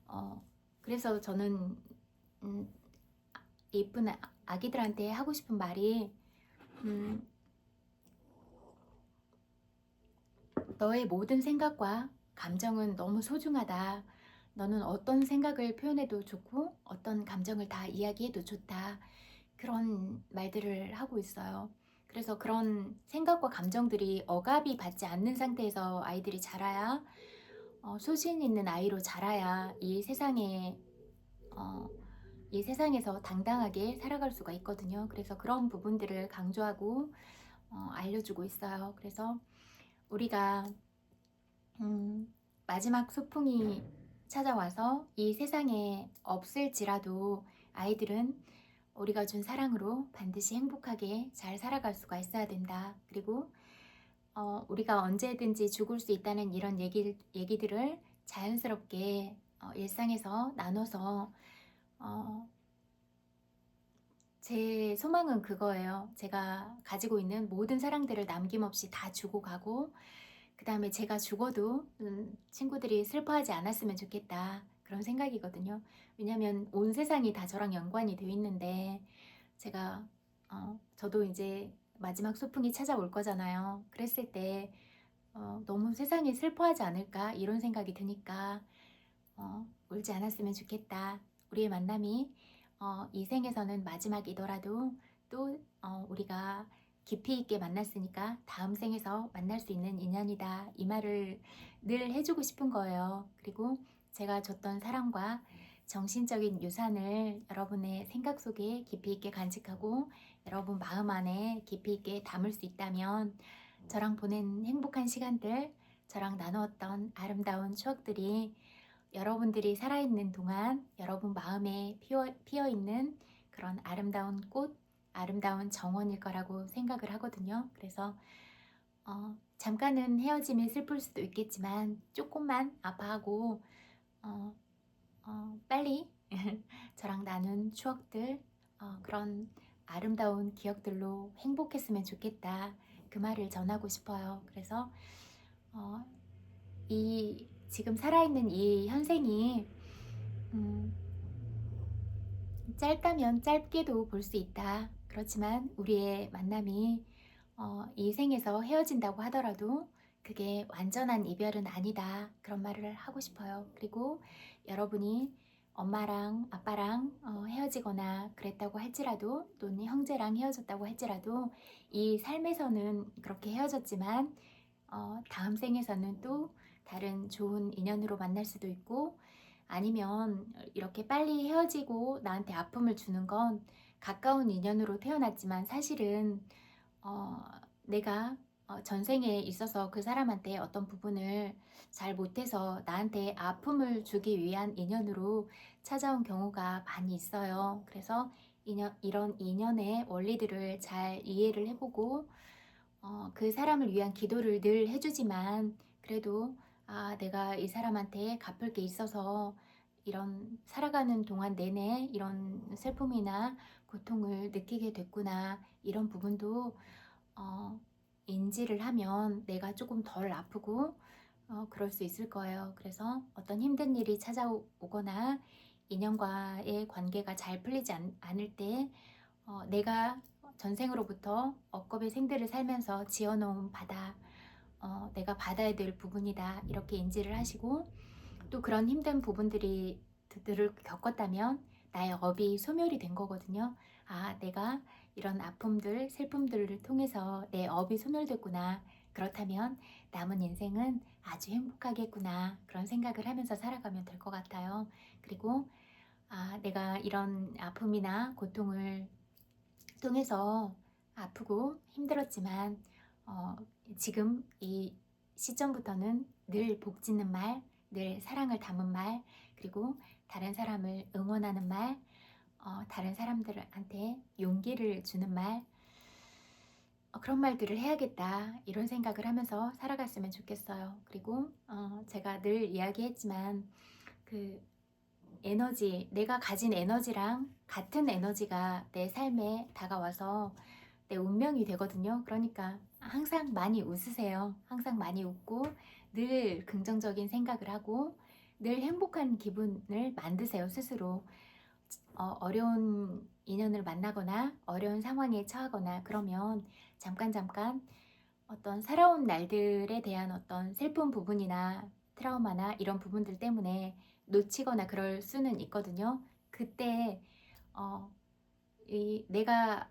어, 그래서 저는 음, 예쁜 아기들한테 하고 싶은 말이, 음, 너의 모든 생각과 감정은 너무 소중하다. 너는 어떤 생각을 표현해도 좋고 어떤 감정을 다 이야기해도 좋다. 그런 말들을 하고 있어요. 그래서 그런 생각과 감정들이 억압이 받지 않는 상태에서 아이들이 자라야, 소신 있는 아이로 자라야 어, 이 세상에서 당당하게 살아갈 수가 있거든요. 그래서 그런 부분들을 강조하고 알려주고 있어요. 그래서 우리가 마지막 소풍이 찾아와서 이 세상에 없을지라도 아이들은 우리가 준 사랑으로 반드시 행복하게 잘 살아갈 수가 있어야 된다. 그리고 우리가 언제든지 죽을 수 있다는 이런 얘기들을 자연스럽게 일상에서 나눠서, 어, 제 소망은 그거예요. 제가 가지고 있는 모든 사랑들을 남김없이 다 주고 가고, 그 다음에 제가 죽어도 친구들이 슬퍼하지 않았으면 좋겠다. 그런 생각이거든요. 왜냐면 온 세상이 다 저랑 연관이 되어 있는데, 제가 저도 이제 마지막 소풍이 찾아올 거잖아요. 그랬을 때 너무 세상이 슬퍼하지 않을까 이런 생각이 드니까 울지 않았으면 좋겠다. 우리의 만남이 이 생에서는 마지막이더라도 또 우리가 깊이 있게 만났으니까 다음 생에서 만날 수 있는 인연이다. 이 말을 늘 해주고 싶은 거예요. 그리고 제가 줬던 사랑과 정신적인 유산을 여러분의 생각 속에 깊이 있게 간직하고 여러분 마음 안에 깊이 있게 담을 수 있다면, 저랑 보낸 행복한 시간들, 저랑 나누었던 아름다운 추억들이 여러분들이 살아있는 동안 여러분 마음에 피어있는 그런 아름다운 꽃, 아름다운 정원일 거라고 생각을 하거든요. 그래서 잠깐은 헤어짐이 슬플 수도 있겠지만 조금만 아파하고 어, 빨리 저랑 나눈 추억들, 그런 아름다운 기억들로 행복했으면 좋겠다. 그 말을 전하고 싶어요. 그래서 어, 지금 살아있는 이 현생이 음, 짧다면 짧게도 볼 수 있다. 그렇지만 우리의 만남이 이 생에서 헤어진다고 하더라도 그게 완전한 이별은 아니다. 그런 말을 하고 싶어요. 그리고 여러분이 엄마랑 아빠랑 헤어지거나 그랬다고 할지라도, 또는 형제랑 헤어졌다고 할지라도, 이 삶에서는 그렇게 헤어졌지만 다음 생에서는 또 다른 좋은 인연으로 만날 수도 있고, 아니면 이렇게 빨리 헤어지고 나한테 아픔을 주는 건 가까운 인연으로 태어났지만 사실은 어, 내가 전생에 있어서 그 사람한테 어떤 부분을 잘 못해서 나한테 아픔을 주기 위한 인연으로 찾아온 경우가 많이 있어요. 그래서 이런 인연의 원리들을 잘 이해를 해보고 그 사람을 위한 기도를 늘 해주지만, 그래도 내가 이 사람한테 갚을 게 있어서 이런 살아가는 동안 내내 이런 슬픔이나 고통을 느끼게 됐구나, 이런 부분도 인지를 하면 내가 조금 덜 아프고 그럴 수 있을 거예요. 그래서 어떤 힘든 일이 찾아오거나 인연과의 관계가 잘 풀리지 않을 때 내가 전생으로부터 억겁의 생들을 살면서 지어놓은 바다, 내가 받아야 될 부분이다 이렇게 인지를 하시고, 또 그런 힘든 부분들을 겪었다면 나의 업이 소멸이 된 거거든요. 아, 내가 이런 아픔들, 슬픔들을 통해서 내 업이 소멸됐구나. 그렇다면 남은 인생은 아주 행복하겠구나. 그런 생각을 하면서 살아가면 될 것 같아요. 그리고 내가 이런 아픔이나 고통을 통해서 아프고 힘들었지만 지금 이 시점부터는 늘 복 짓는 말, 늘 사랑을 담은 말, 그리고 다른 사람을 응원하는 말, 다른 사람들한테 용기를 주는 말, 그런 말들을 해야겠다 이런 생각을 하면서 살아갔으면 좋겠어요. 그리고 제가 늘 이야기했지만 그 에너지, 내가 가진 에너지랑 같은 에너지가 내 삶에 다가와서 내 운명이 되거든요. 그러니까 항상 많이 웃으세요. 항상 많이 웃고 늘 긍정적인 생각을 하고 늘 행복한 기분을 만드세요, 스스로. 어려운 인연을 만나거나 어려운 상황에 처하거나 그러면 잠깐 어떤 살아온 날들에 대한 어떤 슬픈 부분이나 트라우마나 이런 부분들 때문에 놓치거나 그럴 수는 있거든요. 그때 내가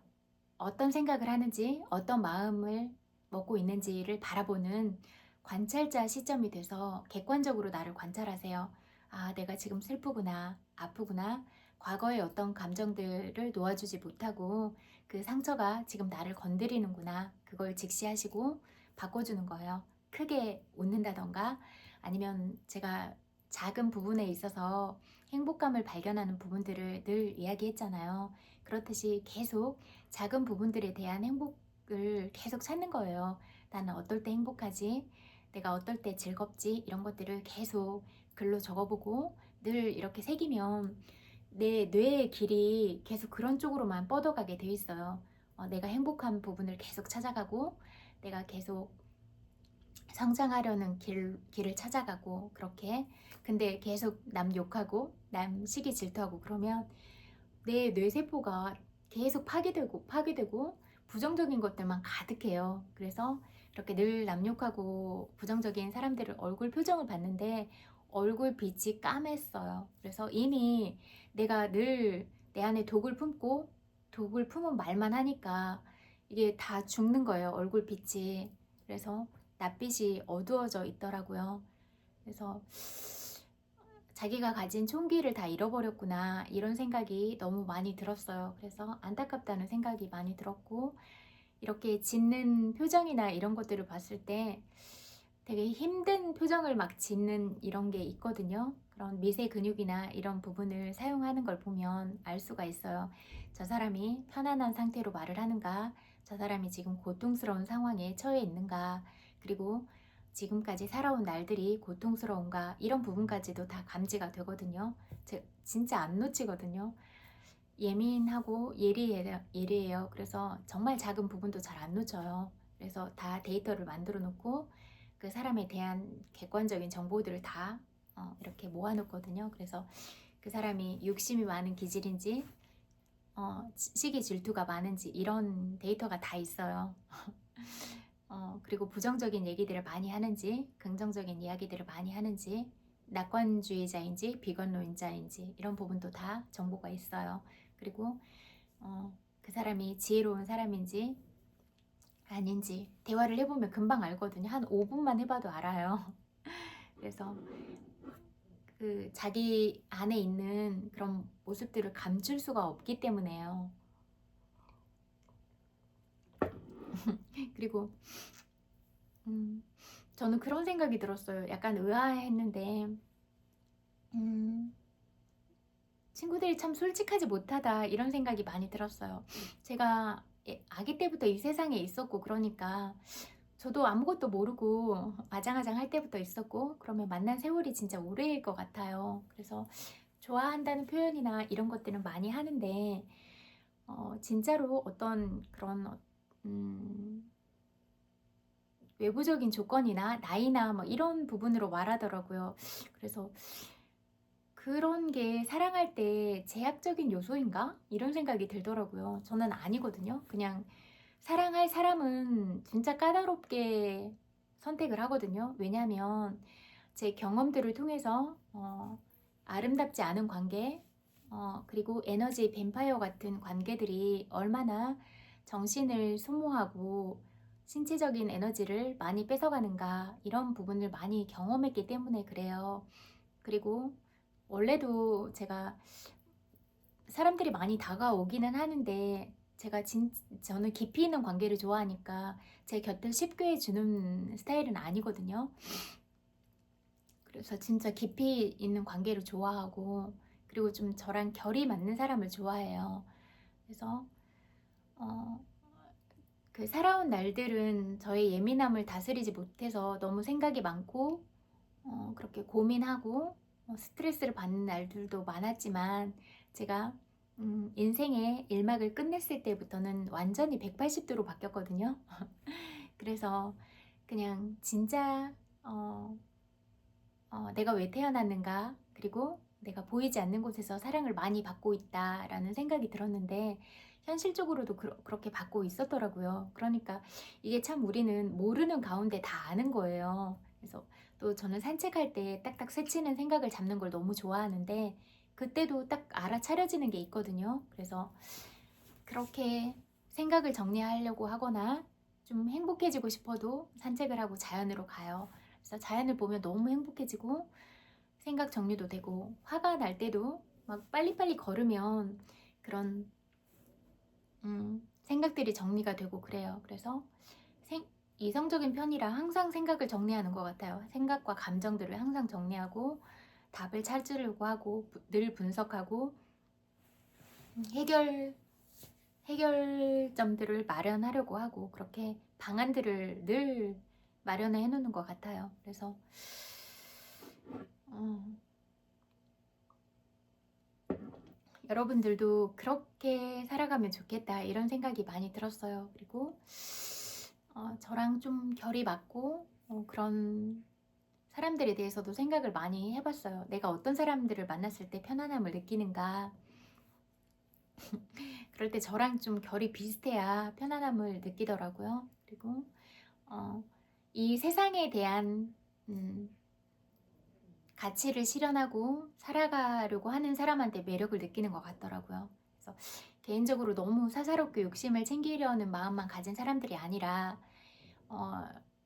어떤 생각을 하는지, 어떤 마음을 먹고 있는지를 바라보는 관찰자 시점이 돼서 객관적으로 나를 관찰하세요. 아, 내가 지금 슬프구나, 아프구나, 과거의 어떤 감정들을 놓아주지 못하고 그 상처가 지금 나를 건드리는구나. 그걸 직시하시고 바꿔주는 거예요. 크게 웃는다던가 아니면 제가 작은 부분에 있어서 행복감을 발견하는 부분들을 늘 이야기했잖아요. 그렇듯이 계속 작은 부분들에 대한 행복을 계속 찾는 거예요. 나는 어떨 때 행복하지? 내가 어떨 때 즐겁지? 이런 것들을 계속 글로 적어보고 늘 이렇게 새기면 내 뇌의 길이 계속 그런 쪽으로만 뻗어가게 돼 있어요. 내가 행복한 부분을 계속 찾아가고 내가 계속 성장하려는 길을 찾아가고 그렇게. 근데 계속 남 욕하고 남 시기 질투하고 그러면 내 뇌세포가 계속 파괴되고 부정적인 것들만 가득해요. 그래서 이렇게 늘 남욕하고 부정적인 사람들을 얼굴 표정을 봤는데 얼굴 빛이 까맸어요. 그래서 이미 내가 늘 내 안에 독을 품은 말만 하니까 이게 다 죽는 거예요. 얼굴 빛이. 그래서 낯빛이 어두워져 있더라고요. 그래서 자기가 가진 총기를 다 잃어버렸구나 이런 생각이 너무 많이 들었어요. 그래서 안타깝다는 생각이 많이 들었고, 이렇게 짓는 표정이나 이런 것들을 봤을 때 되게 힘든 표정을 막 짓는 이런 게 있거든요. 그런 미세 근육이나 이런 부분을 사용하는 걸 보면 알 수가 있어요. 저 사람이 편안한 상태로 말을 하는가, 저 사람이 지금 고통스러운 상황에 처해 있는가, 그리고 지금까지 살아온 날들이 고통스러운가, 이런 부분까지도 다 감지가 되거든요. 진짜 안 놓치거든요. 예민하고 예리해요. 그래서 정말 작은 부분도 잘 안 놓쳐요. 그래서 다 데이터를 만들어 놓고 그 사람에 대한 객관적인 정보들을 다 이렇게 모아 놓거든요. 그래서 그 사람이 욕심이 많은 기질인지 시기 질투가 많은지 이런 데이터가 다 있어요. 그리고 부정적인 얘기들을 많이 하는지 긍정적인 이야기들을 많이 하는지 낙관주의자인지 비관론자인지 이런 부분도 다 정보가 있어요. 그리고 그 사람이 지혜로운 사람인지 아닌지 대화를 해보면 금방 알거든요. 한 5분만 해봐도 알아요. 그래서 그 자기 안에 있는 그런 모습들을 감출 수가 없기 때문에요. 그리고 저는 그런 생각이 들었어요. 약간 의아했는데 친구들이 참 솔직하지 못하다 이런 생각이 많이 들었어요. 제가 아기 때부터 이 세상에 있었고 그러니까 저도 아무것도 모르고 아장아장 할 때부터 있었고 그러면 만난 세월이 진짜 오래일 것 같아요. 그래서 좋아한다는 표현이나 이런 것들은 많이 하는데 진짜로 어떤 그런 외부적인 조건이나 나이나 뭐 이런 부분으로 말하더라고요. 그래서 그런 게 사랑할 때 제약적인 요소인가? 이런 생각이 들더라고요. 저는 아니거든요. 그냥 사랑할 사람은 진짜 까다롭게 선택을 하거든요. 왜냐하면 제 경험들을 통해서 아름답지 않은 관계, 그리고 에너지 뱀파이어 같은 관계들이 얼마나 정신을 소모하고 신체적인 에너지를 많이 뺏어가는가, 이런 부분을 많이 경험했기 때문에 그래요. 그리고 원래도 제가 사람들이 많이 다가오기는 하는데, 저는 깊이 있는 관계를 좋아하니까 제 곁을 쉽게 해주는 스타일은 아니거든요. 그래서 진짜 깊이 있는 관계를 좋아하고, 그리고 좀 저랑 결이 맞는 사람을 좋아해요. 그래서 어, 그 살아온 날들은 저의 예민함을 다스리지 못해서 너무 생각이 많고, 그렇게 고민하고 스트레스를 받는 날들도 많았지만, 제가 인생의 일막을 끝냈을 때부터는 완전히 180도로 바뀌었거든요. 그래서 그냥 진짜 내가 왜 태어났는가, 그리고 내가 보이지 않는 곳에서 사랑을 많이 받고 있다라는 생각이 들었는데, 현실적으로도 그렇게 받고 있었더라고요. 그러니까 이게 참 우리는 모르는 가운데 다 아는 거예요. 그래서 또 저는 산책할 때 딱딱 스치는 생각을 잡는 걸 너무 좋아하는데, 그때도 딱 알아차려지는 게 있거든요. 그래서 그렇게 생각을 정리하려고 하거나 좀 행복해지고 싶어도 산책을 하고 자연으로 가요. 그래서 자연을 보면 너무 행복해지고 생각 정리도 되고, 화가 날 때도 막 빨리빨리 걸으면 그런 생각들이 정리가 되고 그래요. 그래서 이성적인 편이라 항상 생각을 정리하는 것 같아요. 생각과 감정들을 항상 정리하고 답을 찾으려고 하고, 늘 분석하고 해결점들을 마련하려고 하고, 그렇게 방안들을 늘 마련해 놓는 것 같아요. 그래서 여러분들도 그렇게 살아가면 좋겠다, 이런 생각이 많이 들었어요. 그리고 저랑 좀 결이 맞고 그런 사람들에 대해서도 생각을 많이 해봤어요. 내가 어떤 사람들을 만났을 때 편안함을 느끼는가. 그럴 때 저랑 좀 결이 비슷해야 편안함을 느끼더라고요. 그리고 이 세상에 대한 가치를 실현하고 살아가려고 하는 사람한테 매력을 느끼는 것 같더라고요. 그래서 개인적으로 너무 사사롭게 욕심을 챙기려는 마음만 가진 사람들이 아니라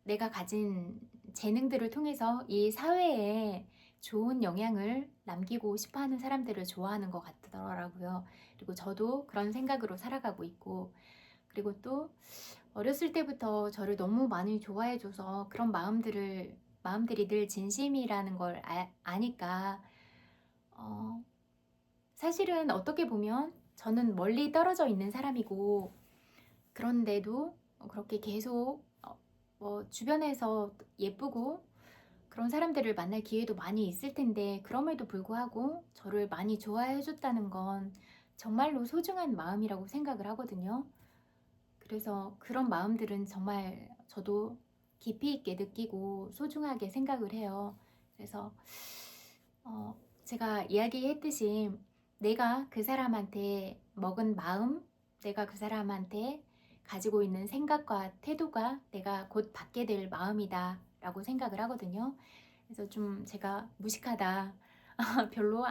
내가 가진 재능들을 통해서 이 사회에 좋은 영향을 남기고 싶어 하는 사람들을 좋아하는 것 같더라고요. 그리고 저도 그런 생각으로 살아가고 있고, 그리고 또 어렸을 때부터 저를 너무 많이 좋아해줘서 그런 마음들이 늘 진심이라는 걸 아니까, 사실은 어떻게 보면 저는 멀리 떨어져 있는 사람이고, 그런데도 그렇게 계속 주변에서 예쁘고 그런 사람들을 만날 기회도 많이 있을 텐데, 그럼에도 불구하고 저를 많이 좋아해 줬다는 건 정말로 소중한 마음이라고 생각을 하거든요. 그래서 그런 마음들은 정말 저도 깊이 있게 느끼고 소중하게 생각을 해요. 그래서 제가 이야기했듯이 내가 그 사람한테 먹은 마음, 내가 그 사람한테 가지고 있는 생각과 태도가 내가 곧 받게 될 마음이다 라고 생각을 하거든요. 그래서 좀 제가 무식하다, 별로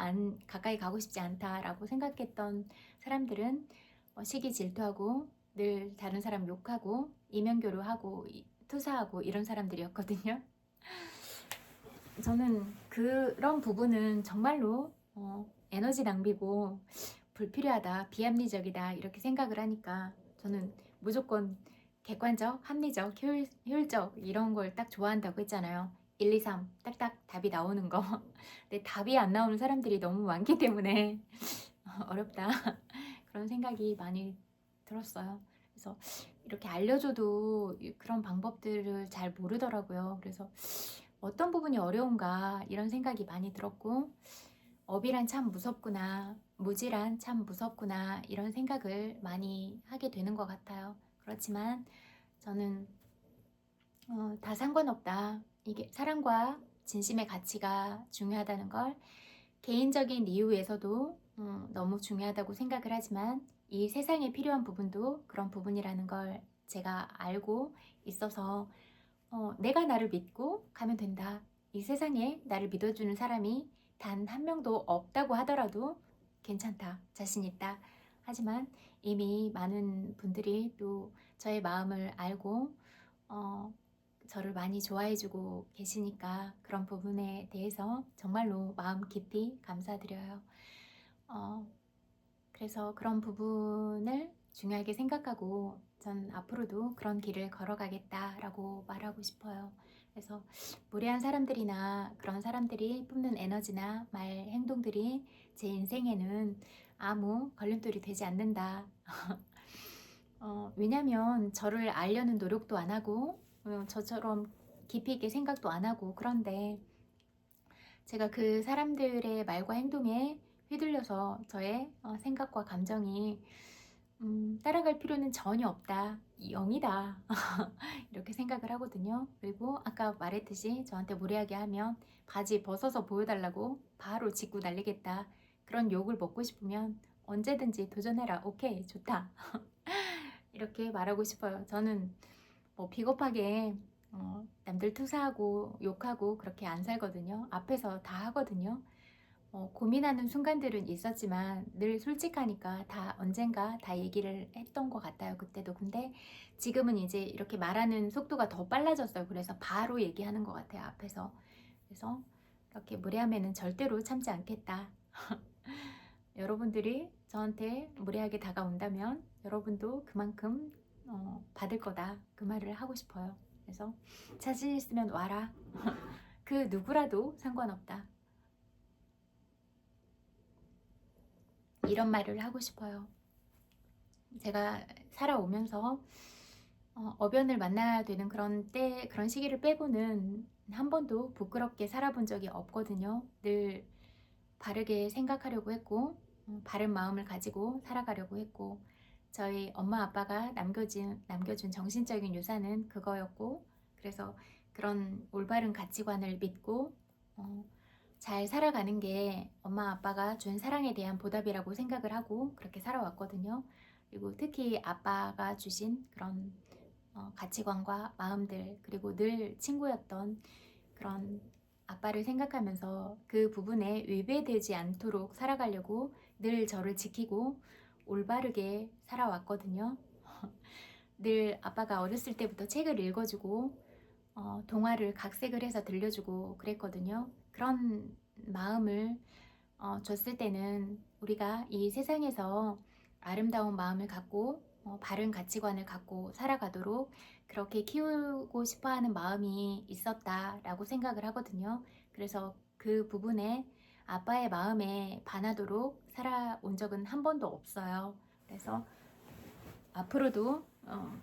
가까이 가고 싶지 않다 라고 생각했던 사람들은 시기 질투하고 늘 다른 사람 욕하고 이면교류하고 투사하고 이런 사람들이었거든요. 저는 그런 부분은 정말로 에너지 낭비고 불필요하다, 비합리적이다, 이렇게 생각을 하니까 저는 무조건 객관적, 합리적, 효율적 이런 걸 딱 좋아한다고 했잖아요. 1, 2, 3 딱딱 답이 나오는 거. 근데 답이 안 나오는 사람들이 너무 많기 때문에 어렵다, 그런 생각이 많이 들었어요. 그래서 이렇게 알려줘도 그런 방법들을 잘 모르더라고요. 그래서 어떤 부분이 어려운가, 이런 생각이 많이 들었고, 업이란 참 무섭구나, 무지란 참 무섭구나, 이런 생각을 많이 하게 되는 것 같아요. 그렇지만 저는 다 상관없다, 이게 사랑과 진심의 가치가 중요하다는 걸 개인적인 이유에서도 너무 중요하다고 생각을 하지만 이 세상에 필요한 부분도 그런 부분이라는 걸 제가 알고 있어서 내가 나를 믿고 가면 된다. 이 세상에 나를 믿어주는 사람이 단 한 명도 없다고 하더라도 괜찮다. 자신 있다. 하지만 이미 많은 분들이 또 저의 마음을 알고 어, 저를 많이 좋아해주고 계시니까 그런 부분에 대해서 정말로 마음 깊이 감사드려요. 어, 그래서 그런 부분을 중요하게 생각하고 전 앞으로도 그런 길을 걸어가겠다라고 말하고 싶어요. 그래서 무례한 사람들이나 그런 사람들이 뿜는 에너지나 말, 행동들이 제 인생에는 아무 걸림돌이 되지 않는다. 왜냐면 저를 알려는 노력도 안 하고 저처럼 깊이 있게 생각도 안 하고 그런데 제가 그 사람들의 말과 행동에 휘둘려서 저의 생각과 감정이 따라갈 필요는 전혀 없다. 0이다. 이렇게 생각을 하거든요. 그리고 아까 말했듯이 저한테 무례하게 하면 바지 벗어서 보여달라고 바로 짚고 날리겠다. 그런 욕을 먹고 싶으면 언제든지 도전해라. 오케이, 좋다. 이렇게 말하고 싶어요. 저는 뭐 비겁하게 남들 투사하고 욕하고 그렇게 안 살거든요. 앞에서 다 하거든요. 고민하는 순간들은 있었지만 늘 솔직하니까 다 언젠가 다 얘기를 했던 것 같아요. 그때도. 근데 지금은 이제 이렇게 말하는 속도가 더 빨라졌어요. 그래서 바로 얘기하는 것 같아요. 앞에서. 그래서 이렇게 무례하면은 절대로 참지 않겠다. 여러분들이 저한테 무례하게 다가온다면 여러분도 그만큼 받을 거다. 그 말을 하고 싶어요. 그래서 자신 있으면 와라. 그 누구라도 상관없다. 이런 말을 하고 싶어요. 제가 살아오면서 어변을 만나야 되는 그런 시기를 빼고는 한 번도 부끄럽게 살아본 적이 없거든요. 늘 바르게 생각하려고 했고 바른 마음을 가지고 살아가려고 했고 저희 엄마 아빠가 남겨준 정신적인 유산은 그거였고 그래서 그런 올바른 가치관을 믿고 잘 살아가는 게 엄마 아빠가 준 사랑에 대한 보답이라고 생각을 하고 그렇게 살아왔거든요. 그리고 특히 아빠가 주신 그런 가치관과 마음들 그리고 늘 친구였던 그런 아빠를 생각하면서 그 부분에 위배되지 않도록 살아가려고 늘 저를 지키고 올바르게 살아왔거든요. 늘 아빠가 어렸을 때부터 책을 읽어주고 동화를 각색을 해서 들려주고 그랬거든요. 그런 마음을 줬을 때는 우리가 이 세상에서 아름다운 마음을 갖고 바른 가치관을 갖고 살아가도록 그렇게 키우고 싶어하는 마음이 있었다라고 생각을 하거든요. 그래서 그 부분에 아빠의 마음에 반하도록 살아온 적은 한 번도 없어요. 그래서 앞으로도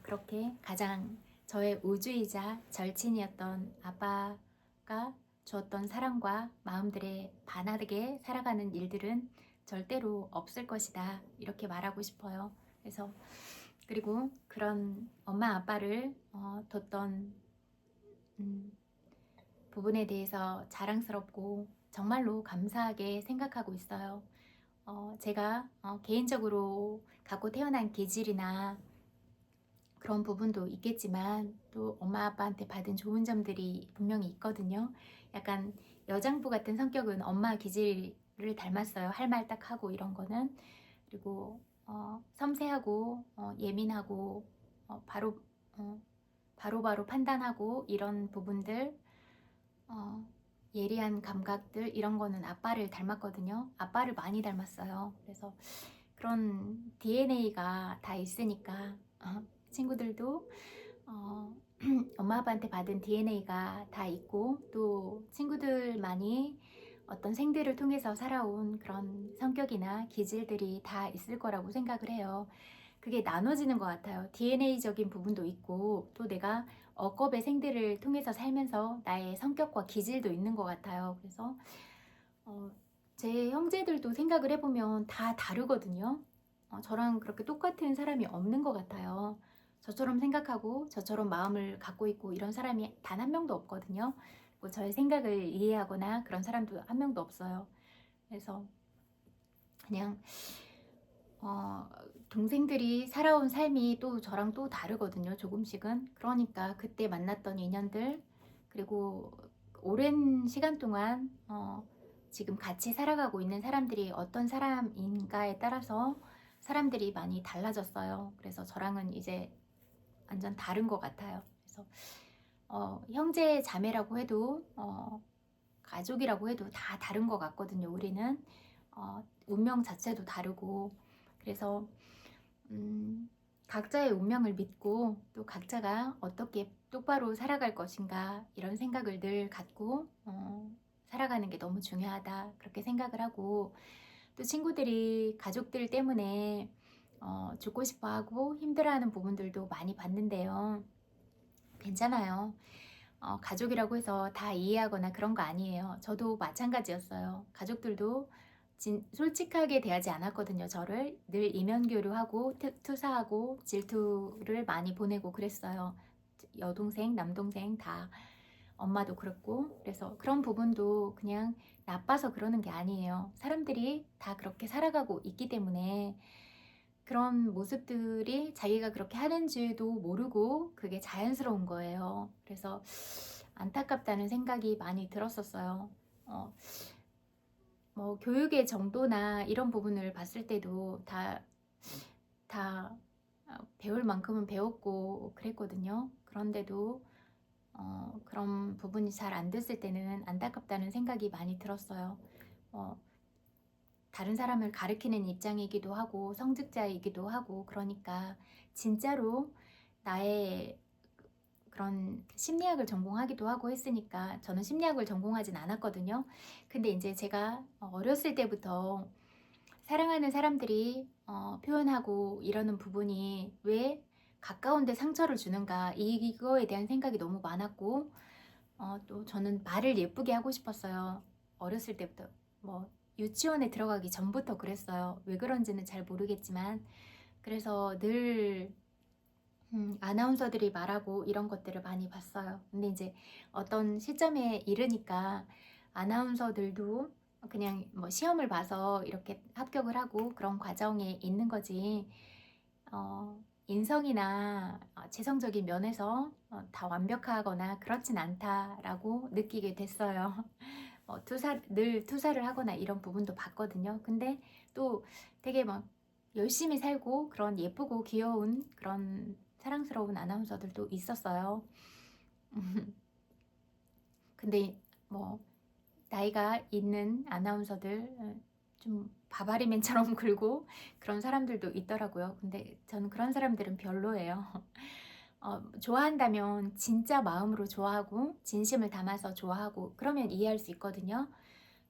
그렇게 가장 저의 우주이자 절친이었던 아빠가 주었던 사랑과 마음들에 반하게 살아가는 일들은 절대로 없을 것이다. 이렇게 말하고 싶어요. 그래서 그리고 그런 엄마 아빠를 뒀던 부분에 대해서 자랑스럽고 정말로 감사하게 생각하고 있어요. 제가 개인적으로 갖고 태어난 기질이나 그런 부분도 있겠지만 또 엄마 아빠한테 받은 좋은 점들이 분명히 있거든요. 약간 여장부 같은 성격은 엄마 기질을 닮았어요. 할 말 딱 하고 이런 거는. 그리고 섬세하고 예민하고 바로 바로바로 판단하고 이런 부분들 예리한 감각들 이런 거는 아빠를 닮았거든요. 아빠를 많이 닮았어요. 그래서 그런 DNA가 다 있으니까 친구들도 엄마 아빠한테 받은 DNA가 다 있고 또 친구들만이 어떤 생들을 통해서 살아온 그런 성격이나 기질들이 다 있을 거라고 생각을 해요. 그게 나눠지는 것 같아요. DNA적인 부분도 있고 또 내가 억겁의 생들을 통해서 살면서 나의 성격과 기질도 있는 것 같아요. 그래서 제 형제들도 생각을 해보면 다 다르거든요. 저랑 그렇게 똑같은 사람이 없는 것 같아요. 저처럼 생각하고 저처럼 마음을 갖고 있고 이런 사람이 단 한 명도 없거든요. 그리고 저의 생각을 이해하거나 그런 사람도 한 명도 없어요. 그래서 그냥 동생들이 살아온 삶이 또 저랑 또 다르거든요, 조금씩은. 그러니까 그때 만났던 인연들, 그리고 오랜 시간 동안 지금 같이 살아가고 있는 사람들이 어떤 사람인가에 따라서 사람들이 많이 달라졌어요. 그래서 저랑은 이제 완전 다른 것 같아요. 그래서 형제 자매라고 해도 가족이라고 해도 다 다른 것 같거든요. 우리는 운명 자체도 다르고. 그래서 각자의 운명을 믿고 또 각자가 어떻게 똑바로 살아갈 것인가 이런 생각을 늘 갖고 살아가는 게 너무 중요하다 그렇게 생각을 하고, 또 친구들이 가족들 때문에 죽고 싶어 하고 힘들어하는 부분들도 많이 봤는데요. 괜찮아요. 가족이라고 해서 다 이해하거나 그런 거 아니에요. 저도 마찬가지였어요. 가족들도 솔직하게 대하지 않았거든요. 저를 늘 이면교류하고 투사하고 질투를 많이 보내고 그랬어요. 여동생, 남동생 다, 엄마도 그렇고. 그래서 그런 부분도 그냥 나빠서 그러는 게 아니에요. 사람들이 다 그렇게 살아가고 있기 때문에 그런 모습들이 자기가 그렇게 하는지도 모르고 그게 자연스러운 거예요. 그래서 안타깝다는 생각이 많이 들었었어요. 뭐 교육의 정도나 이런 부분을 봤을 때도 다 배울 만큼은 배웠고 그랬거든요. 그런데도 그런 부분이 잘 안 됐을 때는 안타깝다는 생각이 많이 들었어요. 다른 사람을 가르치는 입장이기도 하고 성직자이기도 하고, 그러니까 진짜로 나의 그런 심리학을 전공하기도 하고 했으니까. 저는 심리학을 전공하진 않았거든요. 근데 이제 제가 어렸을 때부터 사랑하는 사람들이 표현하고 이러는 부분이 왜 가까운데 상처를 주는가, 이거에 대한 생각이 너무 많았고, 또 저는 말을 예쁘게 하고 싶었어요. 어렸을 때부터. 뭐 유치원에 들어가기 전부터 그랬어요. 왜 그런지는 잘 모르겠지만. 그래서 늘 아나운서들이 말하고 이런 것들을 많이 봤어요. 근데 이제 어떤 시점에 이르니까 아나운서들도 그냥 뭐 시험을 봐서 이렇게 합격을 하고 그런 과정에 있는 거지, 인성이나 재성적인 면에서 다 완벽하거나 그렇진 않다라고 느끼게 됐어요. 늘 투사를 하거나 이런 부분도 봤거든요. 근데 또 되게 막 열심히 살고 그런 예쁘고 귀여운 그런 사랑스러운 아나운서들도 있었어요. 근데 뭐 나이가 있는 아나운서들, 좀 바바리맨처럼 굴고 그런 사람들도 있더라고요. 근데 저는 그런 사람들은 별로예요. 좋아한다면 진짜 마음으로 좋아하고 진심을 담아서 좋아하고 그러면 이해할 수 있거든요.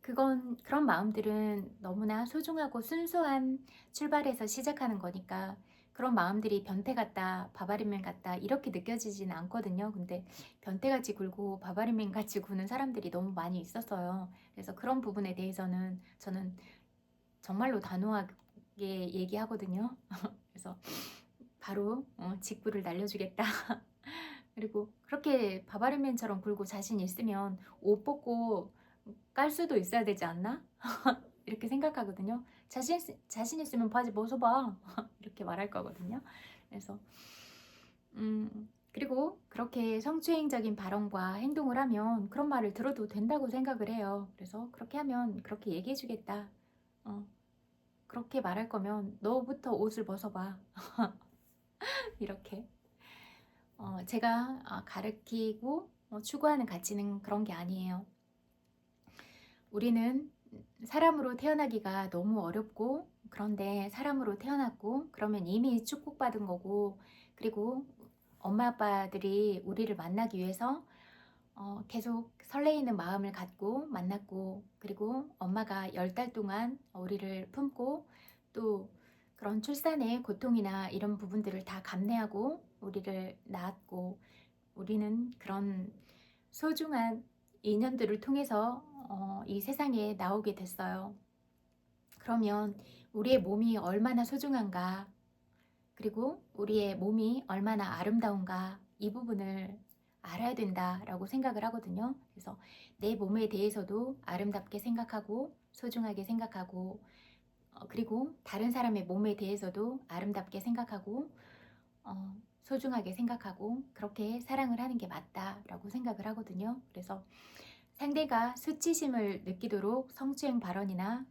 그런 마음들은 너무나 소중하고 순수한 출발에서 시작하는 거니까 그런 마음들이 변태 같다, 바바리맨 같다 이렇게 느껴지진 않거든요. 근데 변태같이 굴고 바바리맨같이 구는 사람들이 너무 많이 있었어요. 그래서 그런 부분에 대해서는 저는 정말로 단호하게 얘기하거든요. 그래서 바로 직구를 날려주겠다. 그리고 그렇게 바바리맨처럼 굴고 자신 있으면 옷 벗고 깔 수도 있어야 되지 않나? 이렇게 생각하거든요. 자신 있으면 바지 벗어봐. 이렇게 말할 거거든요. 그래서 그리고 그렇게 성추행적인 발언과 행동을 하면 그런 말을 들어도 된다고 생각을 해요. 그래서 그렇게 하면 그렇게 얘기해 주겠다. 그렇게 말할 거면 너부터 옷을 벗어봐. 이렇게. 제가 가르치고 추구하는 가치는 그런 게 아니에요. 우리는 사람으로 태어나기가 너무 어렵고, 그런데 사람으로 태어났고 그러면 이미 축복받은 거고, 그리고 엄마 아빠들이 우리를 만나기 위해서 계속 설레이는 마음을 갖고 만났고, 그리고 엄마가 10달 동안 우리를 품고 또 그런 출산의 고통이나 이런 부분들을 다 감내하고 우리를 낳았고, 우리는 그런 소중한 인연들을 통해서 이 세상에 나오게 됐어요. 그러면 우리의 몸이 얼마나 소중한가, 그리고 우리의 몸이 얼마나 아름다운가, 이 부분을 알아야 된다라고 생각을 하거든요. 그래서 내 몸에 대해서도 아름답게 생각하고 소중하게 생각하고 그리고 다른 사람의 몸에 대해서도 아름답게 생각하고 소중하게 생각하고 그렇게 사랑을 하는 게 맞다라고 생각을 하거든요. 그래서 상대가 수치심을 느끼도록 성추행 발언이나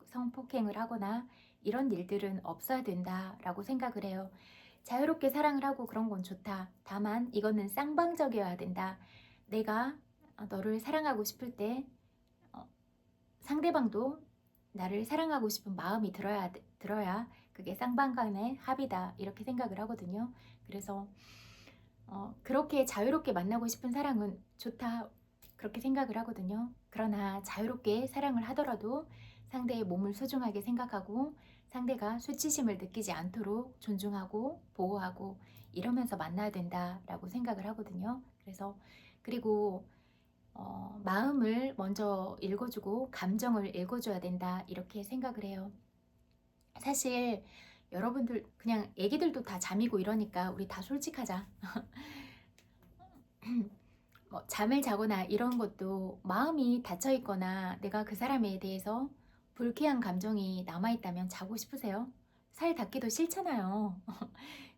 성폭행을 하거나 이런 일들은 없어야 된다라고 생각을 해요. 자유롭게 사랑을 하고 그런 건 좋다. 다만 이거는 쌍방적이어야 된다. 내가 너를 사랑하고 싶을 때 상대방도 나를 사랑하고 싶은 마음이 들어야 그게 쌍방 간의 합이다 이렇게 생각을 하거든요. 그래서 그렇게 자유롭게 만나고 싶은 사랑은 좋다 그렇게 생각을 하거든요. 그러나 자유롭게 사랑을 하더라도 상대의 몸을 소중하게 생각하고 상대가 수치심을 느끼지 않도록 존중하고 보호하고 이러면서 만나야 된다라고 생각을 하거든요. 그래서 그리고 마음을 먼저 읽어주고 감정을 읽어줘야 된다 이렇게 생각을 해요. 사실 여러분들 그냥 애기들도 다 잠이고 이러니까 우리 다 솔직하자. 잠을 자거나 이런 것도 마음이 닫혀 있거나 내가 그 사람에 대해서 불쾌한 감정이 남아있다면 자고 싶으세요? 살 닿기도 싫잖아요.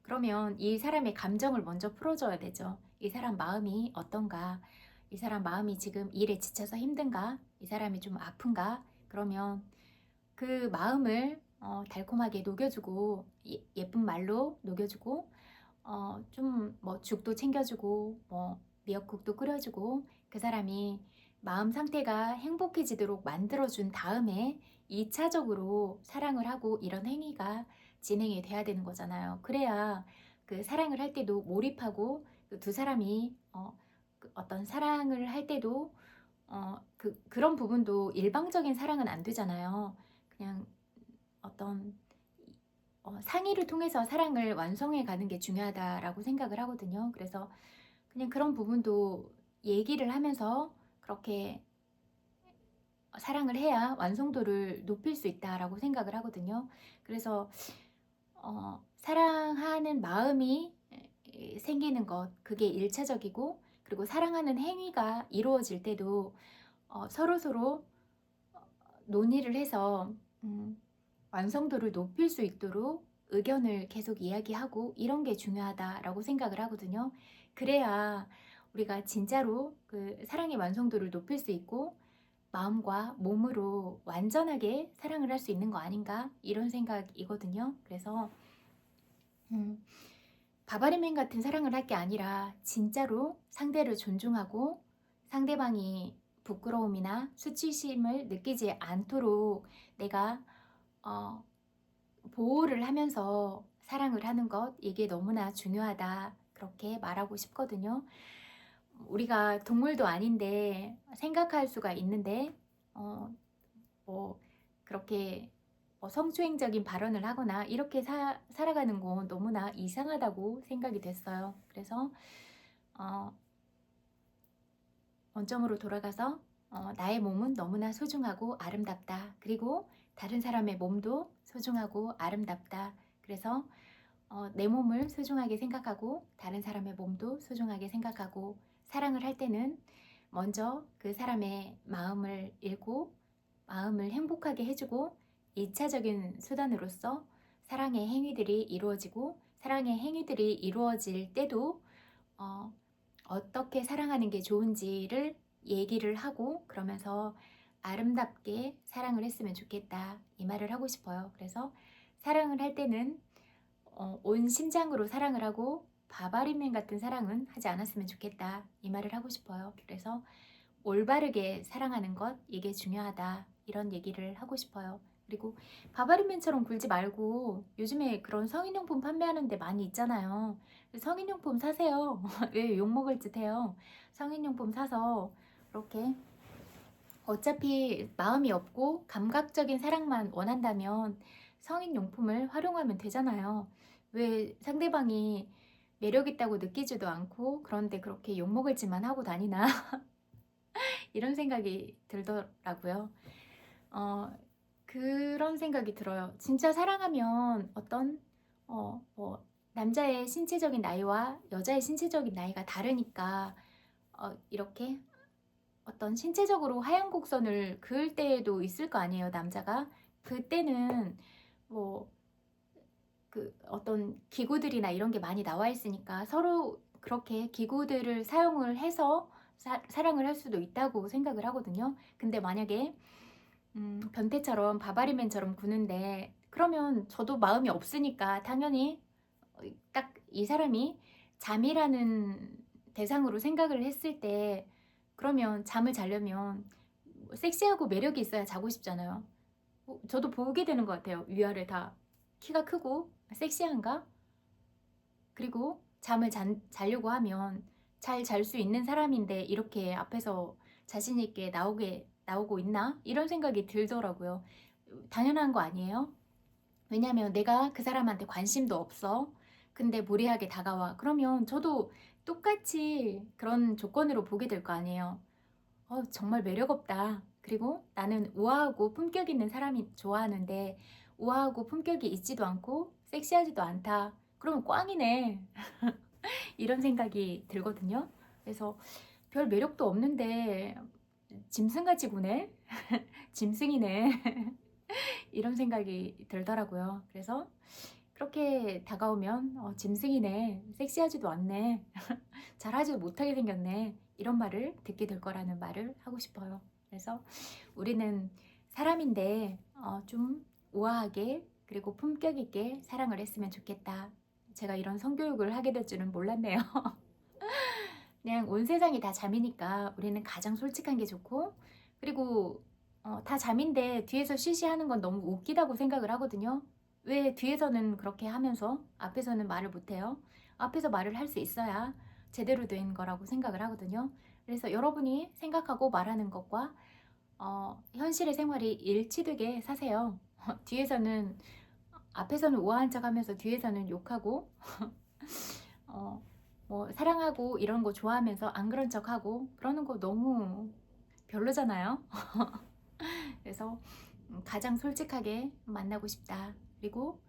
그러면 이 사람의 감정을 먼저 풀어줘야 되죠. 이 사람 마음이 어떤가? 이 사람 마음이 지금 일에 지쳐서 힘든가? 이 사람이 좀 아픈가? 그러면 그 마음을 달콤하게 녹여주고 예쁜 말로 녹여주고 좀 뭐 죽도 챙겨주고 뭐 미역국도 끓여주고 그 사람이 마음 상태가 행복해지도록 만들어준 다음에 2차적으로 사랑을 하고 이런 행위가 진행이 돼야 되는 거잖아요. 그래야 그 사랑을 할 때도 몰입하고 그두 사람이 어떤 사랑을 할 때도 그런 부분도 일방적인 사랑은 안 되잖아요. 그냥 어떤 상의를 통해서 사랑을 완성해 가는 게 중요하다라고 생각을 하거든요. 그래서 그냥 그런 부분도 얘기를 하면서 그렇게 사랑을 해야 완성도를 높일 수 있다라고 생각을 하거든요. 그래서 사랑하는 마음이 생기는 것 그게 1차적이고 그리고 사랑하는 행위가 이루어질 때도 서로서로 논의를 해서 완성도를 높일 수 있도록 의견을 계속 이야기하고 이런 게 중요하다라고 생각을 하거든요. 그래야 우리가 진짜로 그 사랑의 완성도를 높일 수 있고 마음과 몸으로 완전하게 사랑을 할 수 있는 거 아닌가 이런 생각이거든요. 그래서 바바리맨 같은 사랑을 할 게 아니라 진짜로 상대를 존중하고 상대방이 부끄러움이나 수치심을 느끼지 않도록 내가 보호를 하면서 사랑을 하는 것 이게 너무나 중요하다 그렇게 말하고 싶거든요. 우리가 동물도 아닌데 생각할 수가 있는데 뭐 그렇게 성추행적인 발언을 하거나 이렇게 살아가는 건 너무나 이상하다고 생각이 됐어요. 그래서 원점으로 돌아가서 나의 몸은 너무나 소중하고 아름답다. 그리고 다른 사람의 몸도 소중하고 아름답다. 그래서 내 몸을 소중하게 생각하고 다른 사람의 몸도 소중하게 생각하고 사랑을 할 때는 먼저 그 사람의 마음을 읽고 마음을 행복하게 해주고 2차적인 수단으로서 사랑의 행위들이 이루어지고 사랑의 행위들이 이루어질 때도 어떻게 사랑하는 게 좋은지를 얘기를 하고 그러면서 아름답게 사랑을 했으면 좋겠다 이 말을 하고 싶어요. 그래서 사랑을 할 때는 온 심장으로 사랑을 하고 바바리맨 같은 사랑은 하지 않았으면 좋겠다 이 말을 하고 싶어요. 그래서 올바르게 사랑하는 것 이게 중요하다 이런 얘기를 하고 싶어요. 그리고 바바리맨처럼 굴지 말고 요즘에 그런 성인용품 판매하는 데 많이 있잖아요. 성인용품 사세요. 왜 욕먹을 짓 해요. 성인용품 사서 그렇게 어차피 마음이 없고 감각적인 사랑만 원한다면 성인용품을 활용하면 되잖아요. 왜 상대방이 매력있다고 느끼지도 않고 그런데 그렇게 욕먹을 짓만 하고 다니나 이런 생각이 들더라고요. 그런 생각이 들어요. 진짜 사랑하면 어떤 뭐 남자의 신체적인 나이와 여자의 신체적인 나이가 다르니까 이렇게 어떤 신체적으로 하얀 곡선을 그을 때도 있을 거 아니에요, 남자가. 그때는 뭐 그 어떤 기구들이나 이런 게 많이 나와 있으니까 서로 그렇게 기구들을 사용을 해서 사랑을 할 수도 있다고 생각을 하거든요. 근데 만약에 변태처럼 바바리맨처럼 구는데, 그러면 저도 마음이 없으니까 당연히 딱 이 사람이 잠이라는 대상으로 생각을 했을 때, 그러면 잠을 자려면 섹시하고 매력이 있어야 자고 싶잖아요. 저도 보게 되는 것 같아요. 위아래 다 키가 크고 섹시한가? 그리고 잠을 자려고 하면 잘 잘 수 있는 사람인데 이렇게 앞에서 자신 있게 나오고 있나? 이런 생각이 들더라고요. 당연한 거 아니에요? 왜냐면 내가 그 사람한테 관심도 없어. 근데 무리하게 다가와. 그러면 저도 똑같이 그런 조건으로 보게 될 거 아니에요. 정말 매력 없다. 그리고 나는 우아하고 품격 있는 사람이 좋아하는데 우아하고 품격이 있지도 않고 섹시하지도 않다. 그러면 꽝이네. 이런 생각이 들거든요. 그래서 별 매력도 없는데 짐승같이 구네? 짐승이네. 이런 생각이 들더라고요. 그래서 그렇게 다가오면 짐승이네. 섹시하지도 않네. 잘하지도 못하게 생겼네. 이런 말을 듣게 될 거라는 말을 하고 싶어요. 그래서 우리는 사람인데 좀 우아하게 그리고 품격 있게 사랑을 했으면 좋겠다. 제가 이런 성교육을 하게 될 줄은 몰랐네요. 그냥 온 세상이 다 잠이니까 우리는 가장 솔직한 게 좋고, 그리고 다 잠인데 뒤에서 쉬쉬하는 건 너무 웃기다고 생각을 하거든요. 왜 뒤에서는 그렇게 하면서 앞에서는 말을 못해요? 앞에서 말을 할 수 있어야 제대로 된 거라고 생각을 하거든요. 그래서 여러분이 생각하고 말하는 것과 현실의 생활이 일치되게 사세요. 뒤에서는 앞에서는 우아한 척 하면서 뒤에서는 욕하고 어, 뭐 사랑하고 이런 거 좋아하면서 안 그런 척하고 그러는 거 너무 별로잖아요. 그래서 가장 솔직하게 만나고 싶다. 그리고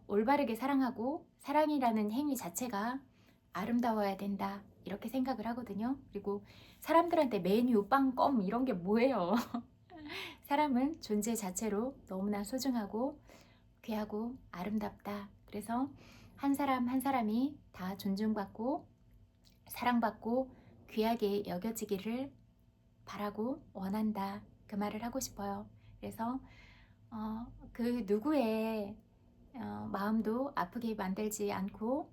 올바르게 사랑하고 사랑이라는 행위 자체가 아름다워야 된다. 이렇게 생각을 하거든요. 그리고 사람들한테 메뉴, 빵, 껌 이런 게 뭐예요. 사람은 존재 자체로 너무나 소중하고 귀하고 아름답다. 그래서 한 사람 한 사람이 다 존중받고 사랑받고 귀하게 여겨지기를 바라고 원한다. 그 말을 하고 싶어요. 그래서 그 누구의 마음도 아프게 만들지 않고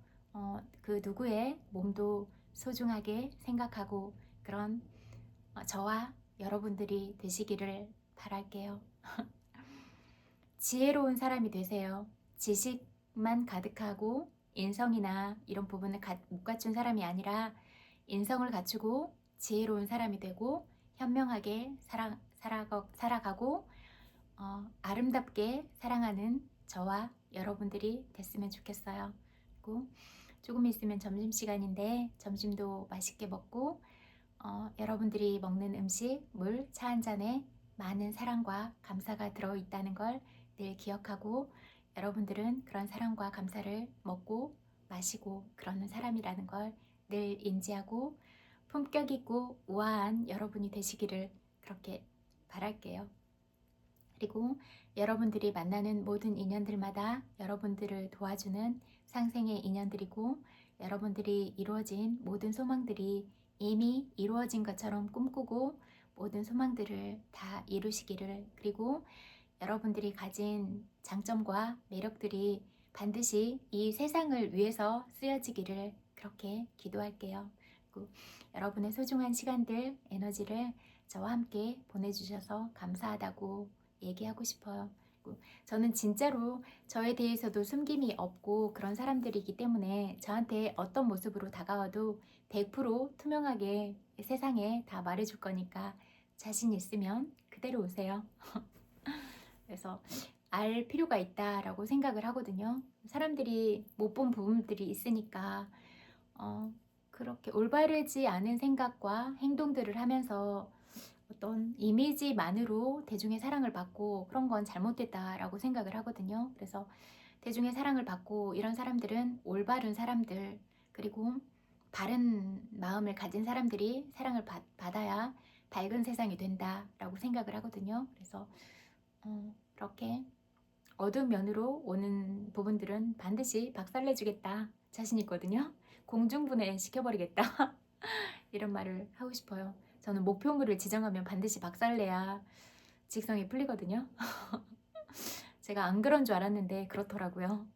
그 누구의 몸도 소중하게 생각하고 그런 저와 여러분들이 되시기를 바랄게요. 지혜로운 사람이 되세요. 지식만 가득하고 인성이나 이런 부분을 못 갖춘 사람이 아니라 인성을 갖추고 지혜로운 사람이 되고 현명하게 살아가고 아름답게 사랑하는 저와 여러분들이 됐으면 좋겠어요. 그리고 조금 있으면 점심시간인데 점심도 맛있게 먹고 여러분들이 먹는 음식, 물, 차 한 잔에 많은 사랑과 감사가 들어있다는 걸 늘 기억하고 여러분들은 그런 사랑과 감사를 먹고 마시고 그러는 사람이라는 걸 늘 인지하고 품격 있고 우아한 여러분이 되시기를 그렇게 바랄게요. 그리고 여러분들이 만나는 모든 인연들마다 여러분들을 도와주는 상생의 인연들이고 여러분들이 이루어진 모든 소망들이 이미 이루어진 것처럼 꿈꾸고 모든 소망들을 다 이루시기를, 그리고 여러분들이 가진 장점과 매력들이 반드시 이 세상을 위해서 쓰여지기를 그렇게 기도할게요. 그리고 여러분의 소중한 시간들, 에너지를 저와 함께 보내주셔서 감사하다고 얘기하고 싶어요. 저는 진짜로 저에 대해서도 숨김이 없고 그런 사람들이기 때문에 저한테 어떤 모습으로 다가와도 100% 투명하게 세상에 다 말해줄 거니까 자신 있으면 그대로 오세요. 그래서 알 필요가 있다라고 생각을 하거든요. 사람들이 못 본 부분들이 있으니까 그렇게 올바르지 않은 생각과 행동들을 하면서 어떤 이미지만으로 대중의 사랑을 받고 그런 건 잘못됐다라고 생각을 하거든요. 그래서 대중의 사랑을 받고 이런 사람들은 올바른 사람들, 그리고 바른 마음을 가진 사람들이 사랑을 받아야 밝은 세상이 된다라고 생각을 하거든요. 그래서 그렇게 어두운 면으로 오는 부분들은 반드시 박살내주겠다 자신 있거든요. 공중분해 시켜버리겠다 이런 말을 하고 싶어요. 저는 목표물을 지정하면 반드시 박살내야 직성이 풀리거든요. 제가 안 그런 줄 알았는데 그렇더라고요.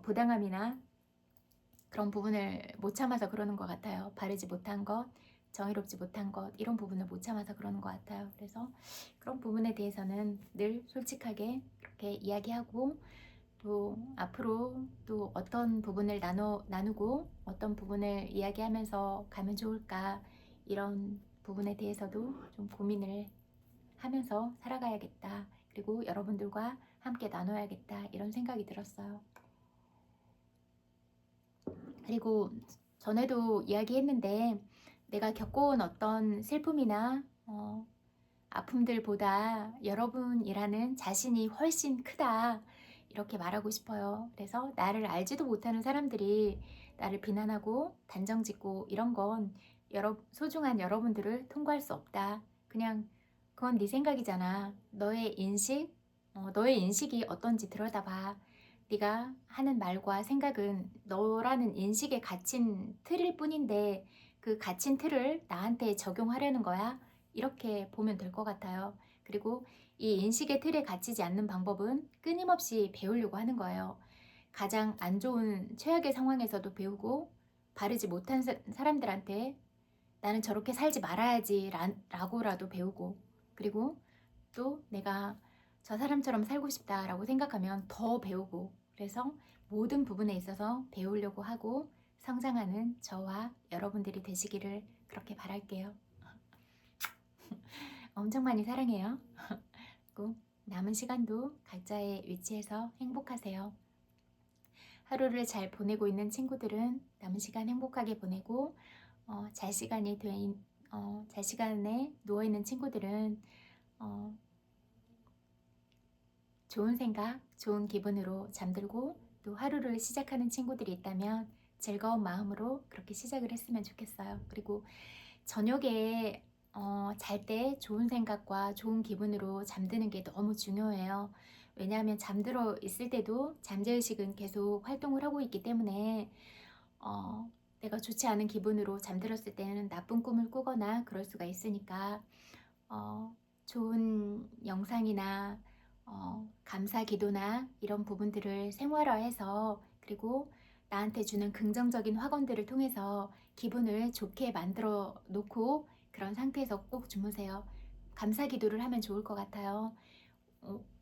부당함이나 그런 부분을 못 참아서 그러는 것 같아요. 바르지 못한 것, 정의롭지 못한 것, 이런 부분을 못 참아서 그러는 것 같아요. 그래서 그런 부분에 대해서는 늘 솔직하게 그렇게 이야기하고, 또 앞으로 또 어떤 부분을 나누고 어떤 부분을 이야기하면서 가면 좋을까, 이런 부분에 대해서도 좀 고민을 하면서 살아가야겠다. 그리고 여러분들과 함께 나눠야겠다. 이런 생각이 들었어요. 그리고 전에도 이야기했는데, 내가 겪어온 어떤 슬픔이나 아픔들보다 여러분이라는 자신이 훨씬 크다, 이렇게 말하고 싶어요. 그래서 나를 알지도 못하는 사람들이 나를 비난하고 단정짓고 이런 건 소중한 여러분들을 통과할 수 없다. 그냥 그건 네 생각이잖아. 너의 인식이 어떤지 들여다봐. 네가 하는 말과 생각은 너라는 인식에 갇힌 틀일 뿐인데 그 갇힌 틀을 나한테 적용하려는 거야. 이렇게 보면 될 것 같아요. 그리고 이 인식의 틀에 갇히지 않는 방법은 끊임없이 배우려고 하는 거예요. 가장 안 좋은 최악의 상황에서도 배우고, 바르지 못한 사람들한테 나는 저렇게 살지 말아야지 라고라도 배우고, 그리고 또 내가 저 사람처럼 살고 싶다라고 생각하면 더 배우고, 그래서 모든 부분에 있어서 배우려고 하고 성장하는 저와 여러분들이 되시기를 그렇게 바랄게요. 엄청 많이 사랑해요. 그리고 남은 시간도 각자의 위치에서 행복하세요. 하루를 잘 보내고 있는 친구들은 남은 시간 행복하게 보내고, 잘 시간에 누워있는 친구들은 좋은 생각, 좋은 기분으로 잠들고, 또 하루를 시작하는 친구들이 있다면 즐거운 마음으로 그렇게 시작을 했으면 좋겠어요. 그리고 저녁에 잘 때 좋은 생각과 좋은 기분으로 잠드는 게 너무 중요해요. 왜냐하면 잠들어 있을 때도 잠재의식은 계속 활동을 하고 있기 때문에 내가 좋지 않은 기분으로 잠들었을 때는 나쁜 꿈을 꾸거나 그럴 수가 있으니까, 좋은 영상이나 감사 기도나 이런 부분들을 생활화해서, 그리고 나한테 주는 긍정적인 확언들을 통해서 기분을 좋게 만들어 놓고 그런 상태에서 꼭 주무세요. 감사 기도를 하면 좋을 것 같아요.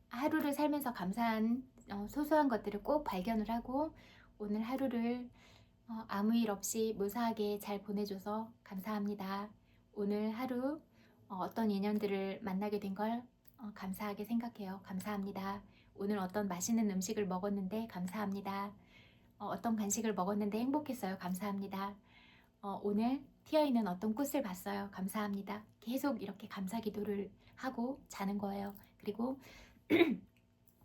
하루를 살면서 감사한 소소한 것들을 꼭 발견을 하고, 오늘 하루를 아무 일 없이 무사하게 잘 보내줘서 감사합니다. 오늘 하루 어떤 인연들을 만나게 된 걸 감사하게 생각해요. 감사합니다. 오늘 어떤 맛있는 음식을 먹었는데 감사합니다. 어떤 간식을 먹었는데 행복했어요. 감사합니다. 오늘 튀어있는 어떤 꽃을 봤어요. 감사합니다. 계속 이렇게 감사 기도를 하고 자는 거예요. 그리고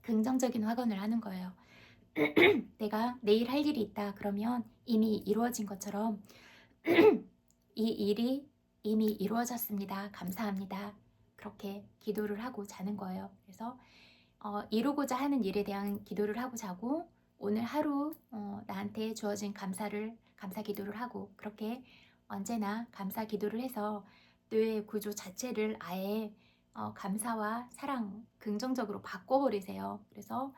긍정적인 확언을 하는 거예요. 내가 내일 할 일이 있다 그러면 이미 이루어진 것처럼 이 일이 이미 이루어졌습니다. 감사합니다. 그렇게 기도를 하고 자는 거예요. 그래서 이루고자 하는 일에 대한 기도를 하고 자고, 오늘 하루 나한테 주어진 감사 기도를 하고, 그렇게 언제나 감사 기도를 해서 뇌의 구조 자체를 아예 감사와 사랑, 긍정적으로 바꿔버리세요. 그래서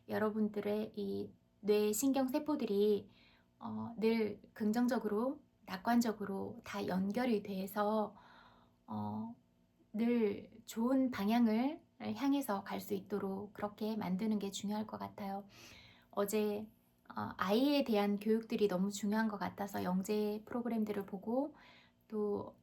여러분들의 이 뇌 신경세포들이 늘 긍정적으로, 낙관적으로 다 연결이 돼서 늘 좋은 방향을 향해서 갈 수 있도록 그렇게 만드는 게 중요할 것 같아요. 어제 아이에 대한 교육들이 너무 중요한 것 같아서 영재 프로그램들을 보고, 또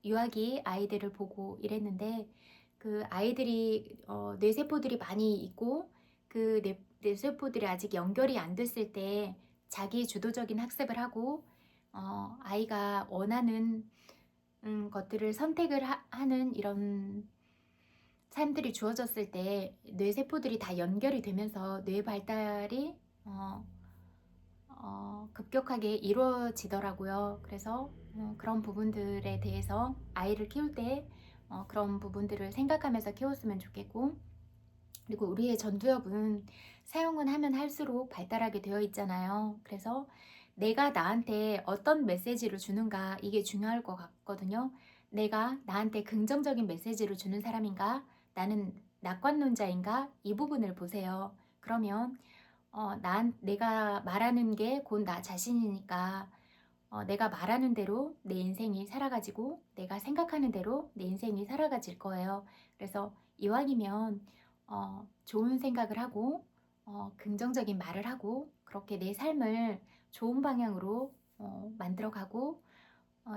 유아기 아이들을 보고 이랬는데, 그 아이들이 뇌세포들이 많이 있고, 그 뇌세포들이 아직 연결이 안 됐을 때 자기 주도적인 학습을 하고, 아이가 원하는 것들을 선택을 하는 이런 삶들이 주어졌을 때 뇌세포들이 다 연결이 되면서 뇌 발달이 급격하게 이루어지더라고요. 그래서 그런 부분들에 대해서 아이를 키울 때 그런 부분들을 생각하면서 키웠으면 좋겠고, 그리고 우리의 전두엽은 사용은 하면 할수록 발달하게 되어 있잖아요. 그래서 내가 나한테 어떤 메시지를 주는가, 이게 중요할 것 같거든요. 내가 나한테 긍정적인 메시지를 주는 사람인가, 나는 낙관론자인가, 이 부분을 보세요. 그러면 내가 말하는 게 곧 나 자신이니까 내가 말하는 대로 내 인생이 살아가지고, 내가 생각하는 대로 내 인생이 살아가질 거예요. 그래서 이왕이면 좋은 생각을 하고 긍정적인 말을 하고, 그렇게 내 삶을 좋은 방향으로 만들어가고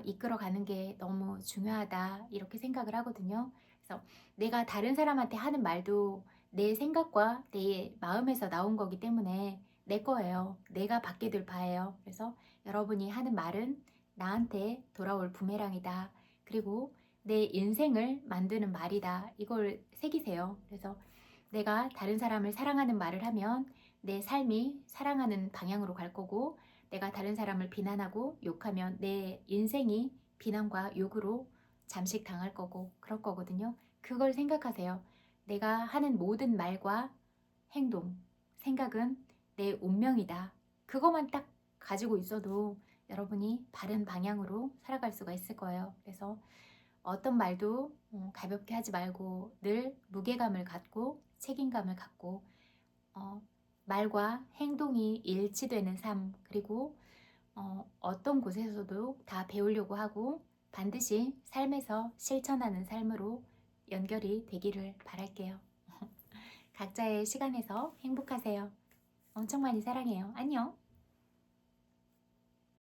이끌어가는 게 너무 중요하다, 이렇게 생각을 하거든요. 그래서 내가 다른 사람한테 하는 말도 내 생각과 내 마음에서 나온 거기 때문에 내 거예요. 내가 받게 될 바예요. 그래서 여러분이 하는 말은 나한테 돌아올 부메랑이다. 그리고 내 인생을 만드는 말이다. 이걸 새기세요. 그래서 내가 다른 사람을 사랑하는 말을 하면 내 삶이 사랑하는 방향으로 갈 거고, 내가 다른 사람을 비난하고 욕하면 내 인생이 비난과 욕으로 잠식당할 거고 그럴 거거든요. 그걸 생각하세요. 내가 하는 모든 말과 행동, 생각은 내 운명이다. 그것만 딱 가지고 있어도 여러분이 바른 방향으로 살아갈 수가 있을 거예요. 그래서 어떤 말도 가볍게 하지 말고 늘 무게감을 갖고 책임감을 갖고 말과 행동이 일치되는 삶, 그리고 어떤 곳에서도 다 배우려고 하고 반드시 삶에서 실천하는 삶으로 연결이 되기를 바랄게요. 각자의 시간에서 행복하세요. 엄청 많이 사랑해요. 안녕.